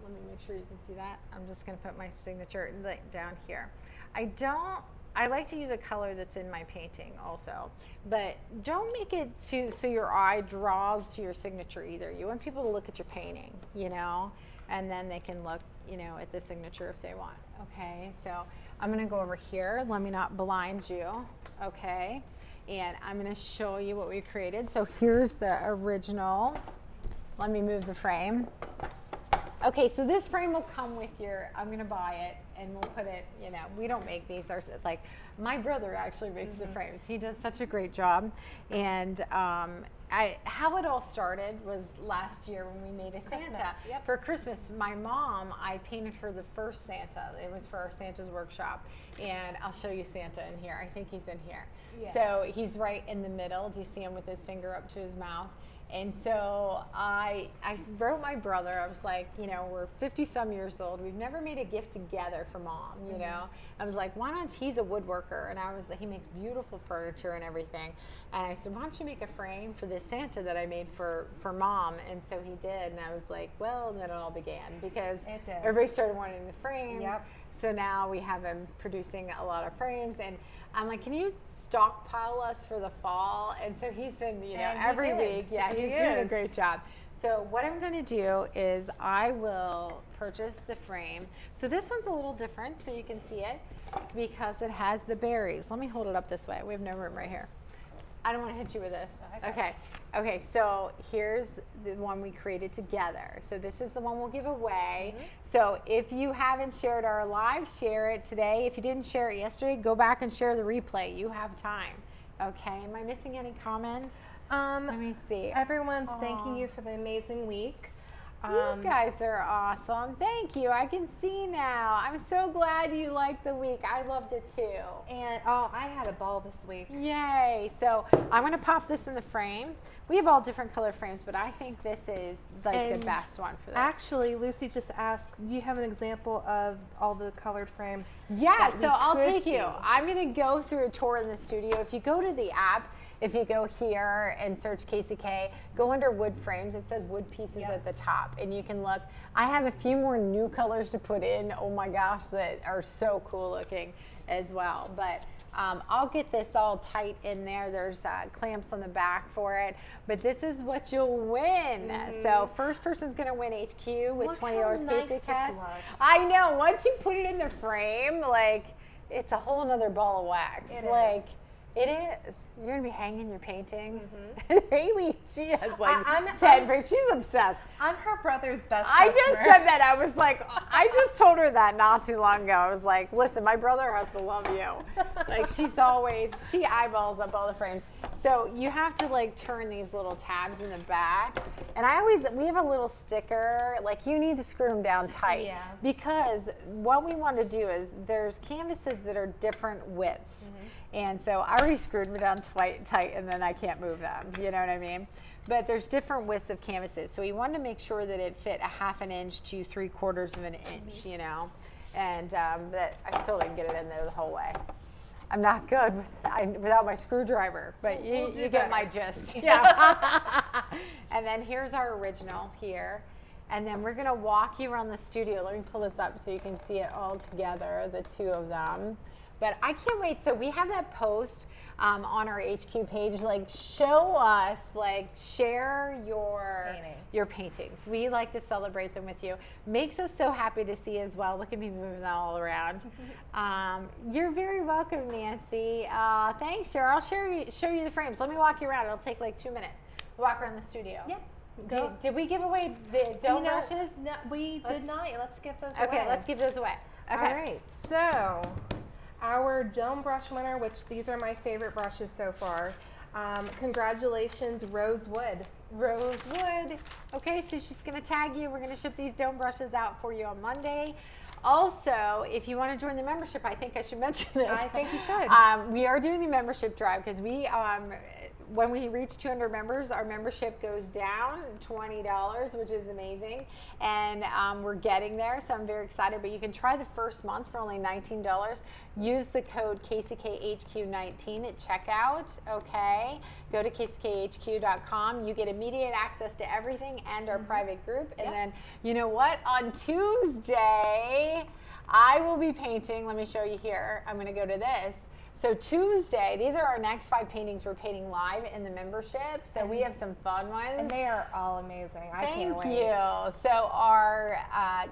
let me make sure you can see that. I'm just going to put my signature down here. I like to use a color that's in my painting also, but don't make it so your eye draws to your signature either. You want people to look at your painting, you know, and then they can look, you know, at the signature if they want. Okay, so I'm going to go over here. Let me not blind you. Okay. And I'm going to show you what we created. So here's the original. Let me move the frame. Okay, so this frame will come with I'm going to buy it and we'll put it, you know, we don't make these. Like my brother actually makes the frames. He does such a great job. And how it all started was last year when we made a Santa. Yep. For Christmas. My mom, I painted her the first Santa. It was for our Santa's workshop. And I'll show you Santa in here. I think he's in here. Yeah. So he's right in the middle. Do you see him with his finger up to his mouth? And so I wrote my brother. I was like, you know, we're 50-some years old. We've never made a gift together for mom, you know. I was like, why don't, he's a woodworker, and he makes beautiful furniture and everything. And I said, why don't you make a frame for this Santa that I made for mom? And so he did. And I was like, well, then it all began because everybody started wanting the frames. Yep. So now we have him producing a lot of frames, and I'm like, can you stockpile us for the fall? And so he's been, you know, every week. Yeah, he's doing a great job. So what I'm going to do is I will purchase the frame. So this one's a little different, so you can see it because it has the berries. Let me hold it up this way. We have no room right here. I don't want to hit you with this. Okay, so here's the one we created together. So this is the one we'll give away. So if you haven't shared our live, share it today. If you didn't share it yesterday, go back and share the replay. You have time. Okay, am I missing any comments? Let me see. Everyone's thanking you for the amazing week. You guys are awesome. Thank you. I can see now. I'm so glad you liked the week. I loved it too. And I had a ball this week. Yay. So I'm going to pop this in the frame. We have all different color frames, but I think this is like the best one for this. Actually, Lucy just asked, do you have an example of all the colored frames? Yeah, so I'll take you. I'm going to go through a tour in the studio. If you go to the app, if you go here and search Casey K, go under wood frames. It says wood pieces at the top, and you can look. I have a few more new colors to put in. Oh my gosh, that are so cool looking as well. But I'll get this all tight in there. There's clamps on the back for it, but this is what you'll win. So first person's gonna win HQ with $20 Casey cash. I know. Once you put it in the frame, like it's a whole nother ball of wax. It is. You're gonna be hanging your paintings. Haley, she has like 10 frames. She's obsessed. I'm her brother's best I customer. just said that. I was like, I just told her that not too long ago. I was like, listen, my brother has to love you. Like she eyeballs up all the frames. So you have to like turn these little tabs in the back. And we have a little sticker, like you need to screw them down tight. Because what we want to do is there's canvases that are different widths. And so I already screwed them down tight and then I can't move them, you know what I mean? But there's different widths of canvases. So we wanted to make sure that it fit a 1/2 inch to 3/4 of an inch, you know? And that I still didn't get it in there the whole way. I'm not good without my screwdriver, but you get my gist. Yeah. And then here's our original here. And then we're gonna walk you around the studio. Let me pull this up so you can see it all together, the two of them. But I can't wait. So we have that post on our HQ page. Like, show us, like, share your paintings. We like to celebrate them with you. Makes us so happy to see as well. Look at me moving that all around. You're very welcome, Nancy. Thanks, Cheryl. I'll show you the frames. Let me walk you around. It'll take like 2 minutes. Walk around the studio. Yeah. Did we give away the dome brushes? No, we did not. Let's give those away. Okay, let's give those away. Okay. All right. So our dome brush winner, which these are my favorite brushes so far. Congratulations, Rosewood. Rosewood. Okay, so she's going to tag you. We're going to ship these dome brushes out for you on Monday. Also, if you want to join the membership, I think I should mention this. I think you should. We are doing the membership drive because when we reach 200 members, our membership goes down $20, which is amazing. And we're getting there, so I'm very excited. But you can try the first month for only $19. Use the code KCKHQ19 at checkout, okay? Go to kckhq.com. You get immediate access to everything and our private group. And then, you know what? On Tuesday, I will be painting. Let me show you here. I'm going to go to this. So Tuesday, these are our next 5 paintings we're painting live in the membership. So we have some fun ones. And they are all amazing. I can't wait. Thank you. So our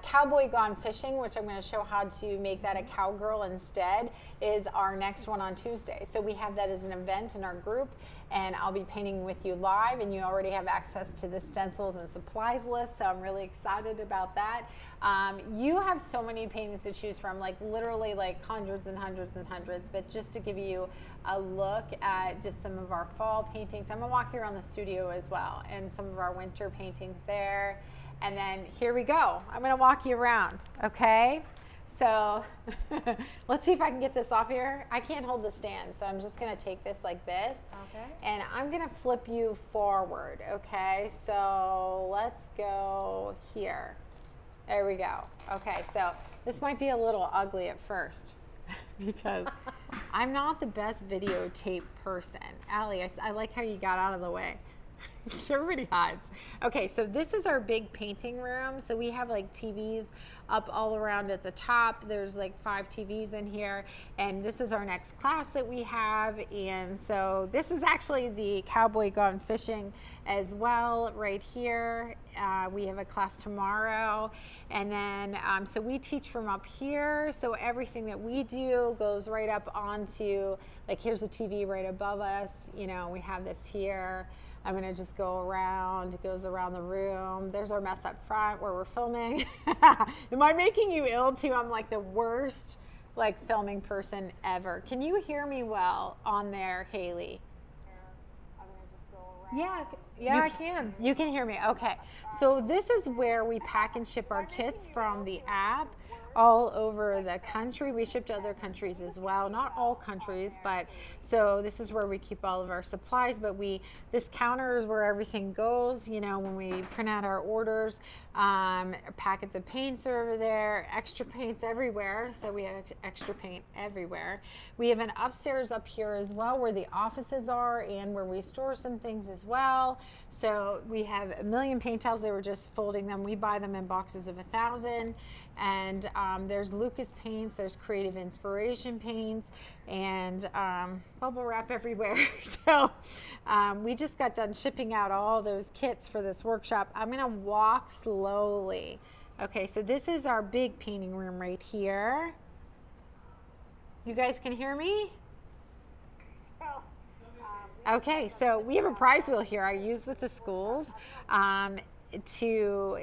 Cowboy Gone Fishing, which I'm going to show how to make that a cowgirl instead, is our next one on Tuesday. So we have that as an event in our group, and I'll be painting with you live, and you already have access to the stencils and supplies list, so I'm really excited about that. You have so many paintings to choose from, like literally like hundreds and hundreds and hundreds, but just to give you a look at just some of our fall paintings, I'm gonna walk you around the studio as well, and some of our winter paintings there. And then here we go. I'm gonna walk you around, okay? So let's see if I can get this off here. I can't hold the stand, so I'm just gonna take this like this. Okay. And I'm gonna flip you forward, okay? So let's go here. There we go. Okay, so this might be a little ugly at first because I'm not the best videotape person. Allie, I like how you got out of the way. Everybody hides. Okay, so this is our big painting room. So we have like TVs up all around at the top. There's like 5 TVs in here, and this is our next class that we have. And so this is actually the Cowboy Gone Fishing as well right here. We have a class tomorrow, and then so we teach from up here, so everything that we do goes right up onto, like, here's a TV right above us, you know, we have this here. I'm gonna just go around, it goes around the room. There's our mess up front where we're filming. Am I making you ill too? I'm like the worst like filming person ever. Can you hear me well on there, Haley? I'm gonna just go around. Yeah, I can. You can hear me, okay. So this is where we pack and ship our kits from the app. all over the country. We ship to other countries as well, not all countries, but so this is where we keep all of our supplies. But this counter is where everything goes. You know, when we print out our orders, packets of paints are over there, extra paints everywhere. So we have extra paint everywhere. We have an upstairs up here as well where the offices are and where we store some things as well. So we have a million paint towels. They were just folding them. We buy them in boxes of 1,000. And there's Lucas paints, there's Creative Inspiration paints, and bubble wrap everywhere. So we just got done shipping out all those kits for this workshop. I'm gonna walk slowly. Okay, so this is our big painting room right here. You guys can hear me? Okay, so we have a prize wheel here I use with the schools to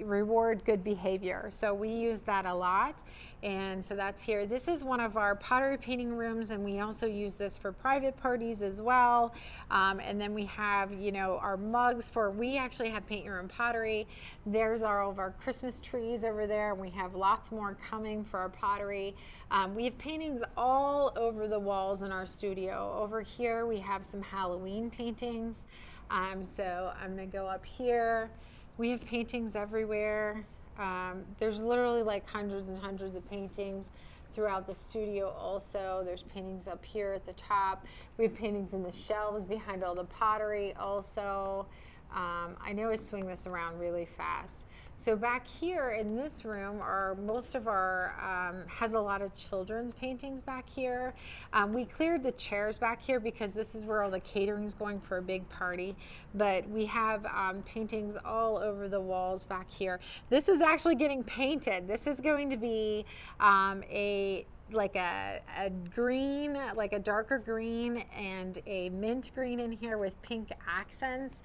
reward good behavior. So we use that a lot. And so that's here. This is one of our pottery painting rooms, and we also use this for private parties as well. And then we have, you know, our mugs we actually have Paint Your Own Pottery. There's all of our Christmas trees over there, and we have lots more coming for our pottery. We have paintings all over the walls in our studio. Over here, we have some Halloween paintings. So I'm gonna go up here. We have paintings everywhere. There's literally like hundreds and hundreds of paintings throughout the studio also. There's paintings up here at the top. We have paintings in the shelves behind all the pottery also. I know I swing this around really fast. So back here in this room are most of our, has a lot of children's paintings back here. We cleared the chairs back here because this is where all the catering is going for a big party. But we have paintings all over the walls back here. This is actually getting painted. This is going to be a green, like a darker green and a mint green in here with pink accents.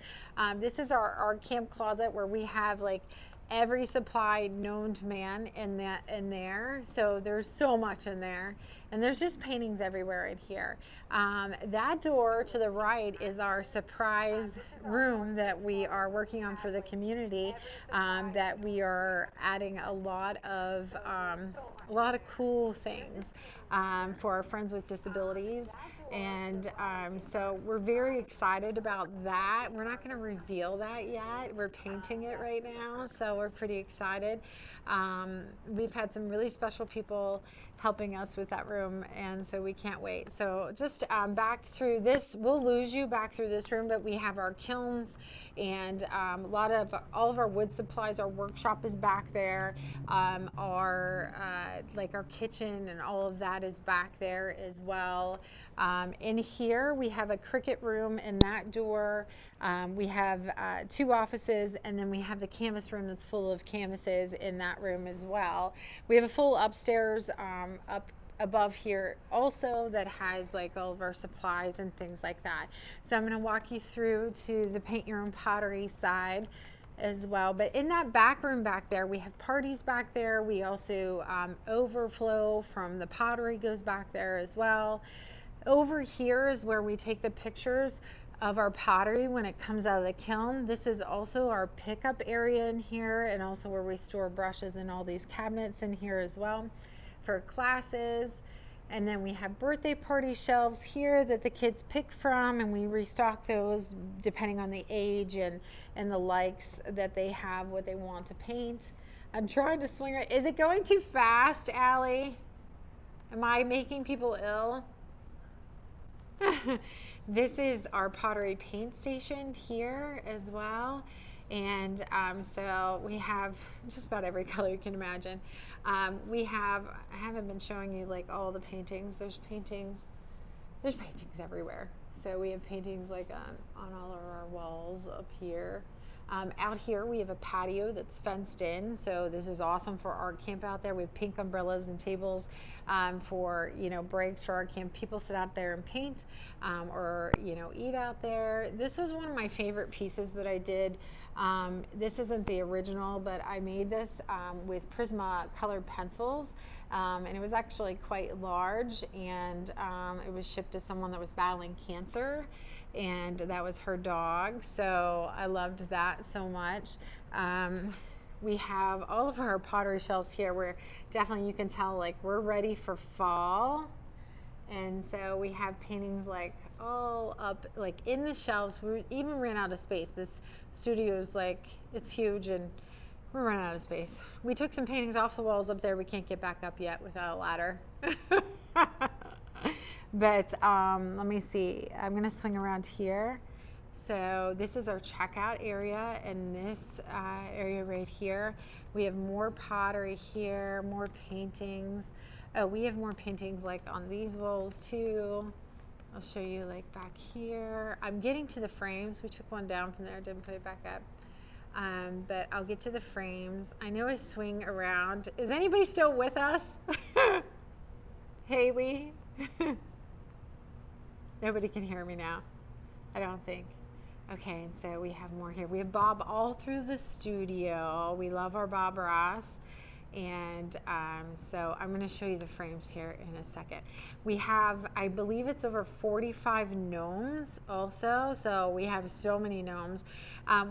This is our art camp closet where we have like every supply known to man in there. So there's so much in there, and there's just paintings everywhere in here. That door to the right is our surprise room that we are working on for the community, that we are adding a lot of cool things for our friends with disabilities. And so we're very excited about that. We're not going to reveal that yet. We're painting it right now, so we're pretty excited. We've had some really special people helping us with that room, and so we can't wait. So just back through this, we'll lose you back through this room, but we have our kilns and all of our wood supplies. Our workshop is back there. Our kitchen and all of that is back there as well. In here we have a Cricut room in that door. We have 2 offices, and then we have the canvas room that's full of canvases in that room as well. We have a full upstairs up above here also that has like all of our supplies and things like that. So I'm going to walk you through to the Paint Your Own Pottery side as well. But in that back room back there, we have parties back there. We also overflow from the pottery goes back there as well. Over here is where we take the pictures of our pottery when it comes out of the kiln. This is also our pickup area in here, and also where we store brushes and all these cabinets in here as well for classes. And then we have birthday party shelves here that the kids pick from, and we restock those depending on the age and the likes that they have, what they want to paint. I'm trying to swing it. Is it going too fast, Allie? Am I making people ill? This is our pottery paint station here as well. And so we have just about every color you can imagine. I haven't been showing you like all the paintings. There's paintings everywhere. So we have paintings like on all of our walls up here. Out here we have a patio that's fenced in, so this is awesome for art camp out there. We have pink umbrellas and tables for breaks for art camp. People sit out there and paint or eat out there. This was one of my favorite pieces that I did. This isn't the original, but I made this with Prisma colored pencils, and it was actually quite large, and it was shipped to someone that was battling cancer, and that was her dog, so I loved that so much. we have all of our pottery shelves here where definitely you can tell like we're ready for fall. And so we have paintings like all up like in the shelves. We even ran out of space. This studio is like, it's huge and we're running out of space. We took some paintings off the walls up there. We can't get back up yet without a ladder. But let me see. I'm gonna swing around here. So this is our checkout area, and this area right here, we have more pottery here, more paintings. Oh, we have more paintings like on these walls too. I'll show you like back here. I'm getting to the frames. We took one down from there, didn't put it back up. But I'll get to the frames. I know I swing around. Is anybody still with us? Haley? Nobody can hear me now, I don't think. Okay, and so we have more here. We have Bob all through the studio. We love our Bob Ross. And so I'm going to show you the frames here in a second. We have, I believe it's over 45 gnomes also. So we have so many gnomes.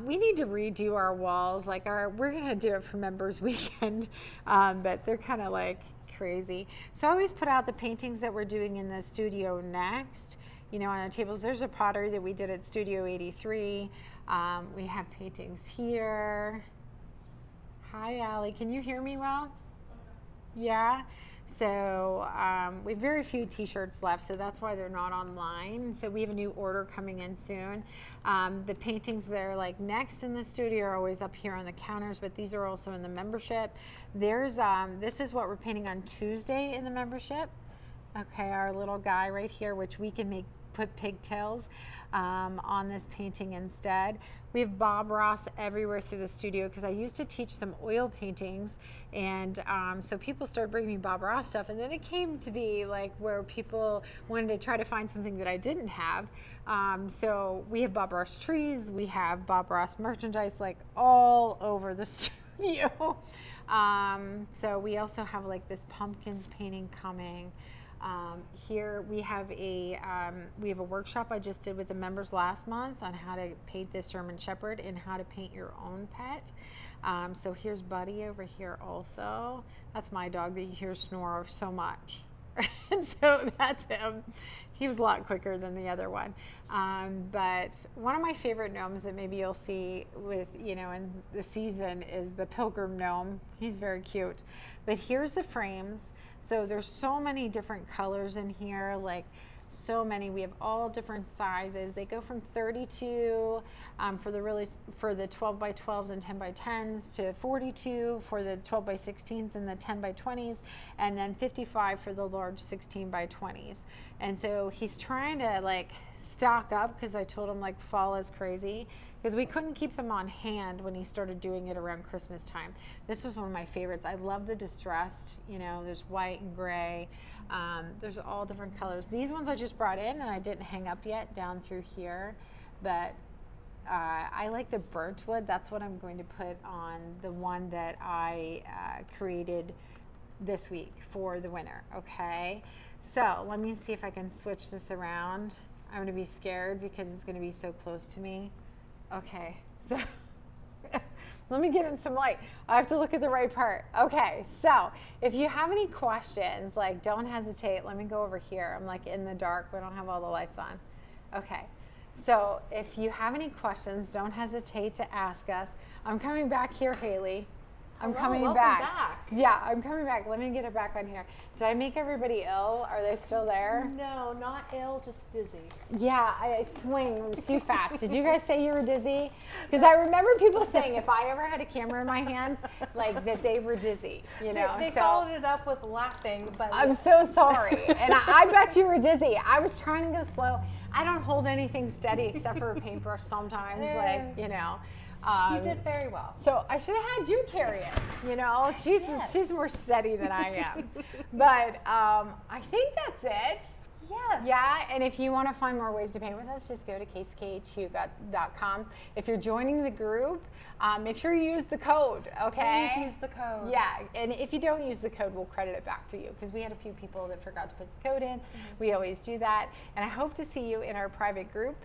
We need to redo our walls. Like we're going to do it for Members Weekend, but they're kind of like crazy. So I always put out the paintings that we're doing in the studio next. You know, on our tables, there's a pottery that we did at Studio 83. We have paintings here. Hi, Allie. Can you hear me well? Yeah. So we have very few t-shirts left, so that's why they're not online. So we have a new order coming in soon. The paintings that are like next in the studio are always up here on the counters, but these are also in the membership. There's this is what we're painting on Tuesday in the membership. Okay, our little guy right here, which we can put pigtails on this painting instead. We have Bob Ross everywhere through the studio because I used to teach some oil paintings, and so people started bringing me Bob Ross stuff, and then it came to be like where people wanted to try to find something that I didn't have. So we have Bob Ross trees, we have Bob Ross merchandise like all over the studio. So we also have like this pumpkins painting coming. Here we have a workshop I just did with the members last month on how to paint this German Shepherd and how to paint your own pet. So here's Buddy over here also. That's my dog that you hear snore so much. And so that's him. He was a lot quicker than the other one. But one of my favorite gnomes that maybe you'll see with, you know, in the season is the Pilgrim gnome. He's very cute. But here's the frames. So there's so many different colors in here, like so many. We have all different sizes. They go from 32 for the 12 by 12s and 10 by 10s to 42 for the 12 by 16s and the 10 by 20s, and then 55 for the large 16 by 20s. And so he's trying to like stock up because I told him like fall is crazy, because we couldn't keep them on hand when he started doing it around Christmas time. This was one of my favorites. I love the distressed, you know, there's white and gray. There's all different colors. These ones I just brought in and I didn't hang up yet down through here, but I like the burnt wood. That's what I'm going to put on the one that I created this week for the winter, okay? So let me see if I can switch this around. I'm gonna be scared because it's gonna be so close to me. Okay, so let me get in some light. I have to look at the right part. Okay, so if you have any questions, like don't hesitate. Let me go over here. I'm like in the dark. We don't have all the lights on. Okay, so if you have any questions, don't hesitate to ask us. I'm coming back here, Haley. I'm coming back. Yeah, I'm coming back. Let me get it back on here. Did I make everybody ill? Are they still there? No, not ill, just dizzy. Yeah, I swing too fast. Did you guys say you were dizzy? Because I remember people saying if I ever had a camera in my hand, like that they were dizzy, you know. They followed it up with laughing, but I'm so sorry. And I bet you were dizzy. I was trying to go slow. I don't hold anything steady except for a paintbrush sometimes, like, you know. You did very well. So I should have had you carry it, you know. She's more steady than I am. But I think that's it. Yes. Yeah, and if you want to find more ways to paint with us, just go to kchq.com. If you're joining the group, make sure you use the code, okay? Please use the code. Yeah, and if you don't use the code, we'll credit it back to you, because we had a few people that forgot to put the code in. We always do that. And I hope to see you in our private group.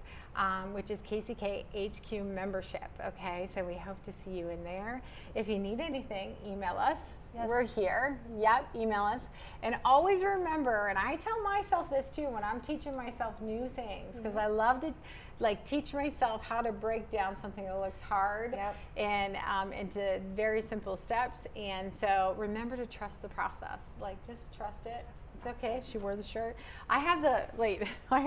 which is KCK HQ membership. Okay, so we hope to see you in there. If you need anything, email us. Yes. We're here. Yep, email us. And always remember, and I tell myself this too when I'm teaching myself new things, because I love to teach myself how to break down something that looks hard and into very simple steps. And so remember to trust the process. Just trust it. It's okay. She wore the shirt. I have the I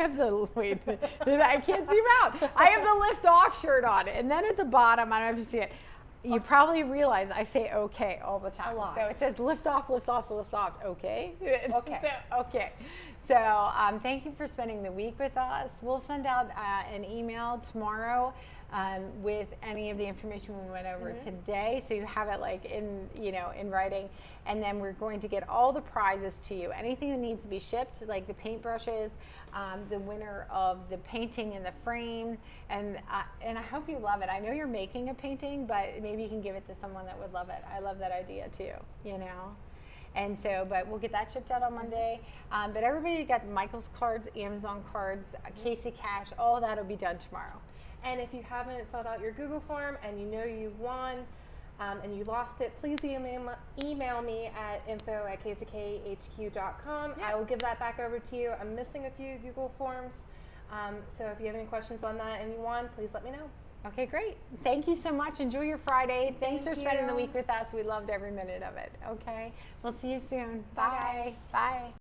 can't zoom out. I have the lift off shirt on, and then at the bottom, I don't know if you see it. You probably realize I say okay all the time. So it says lift off, lift off, lift off. Okay. Okay. So thank you for spending the week with us. We'll send out an email tomorrow with any of the information we went over today, so you have it in writing. And then we're going to get all the prizes to you. Anything that needs to be shipped, like the paintbrushes, the winner of the painting in the frame, and I hope you love it. I know you're making a painting, but maybe you can give it to someone that would love it. I love that idea too. And so, but we'll get that shipped out on Monday. But everybody got Michael's cards, Amazon cards, Casey Cash, all that will be done tomorrow. And if you haven't filled out your Google form and you know you won and you lost it, please email me at info@kckhq.com. I will give that back over to you. I'm missing a few Google forms. So if you have any questions on that and you won, please let me know. Okay, great. Thank you so much. Enjoy your Friday. Thanks for spending the you. week with us. We loved every minute of it. Okay. We'll see you soon. Bye. Bye. Bye.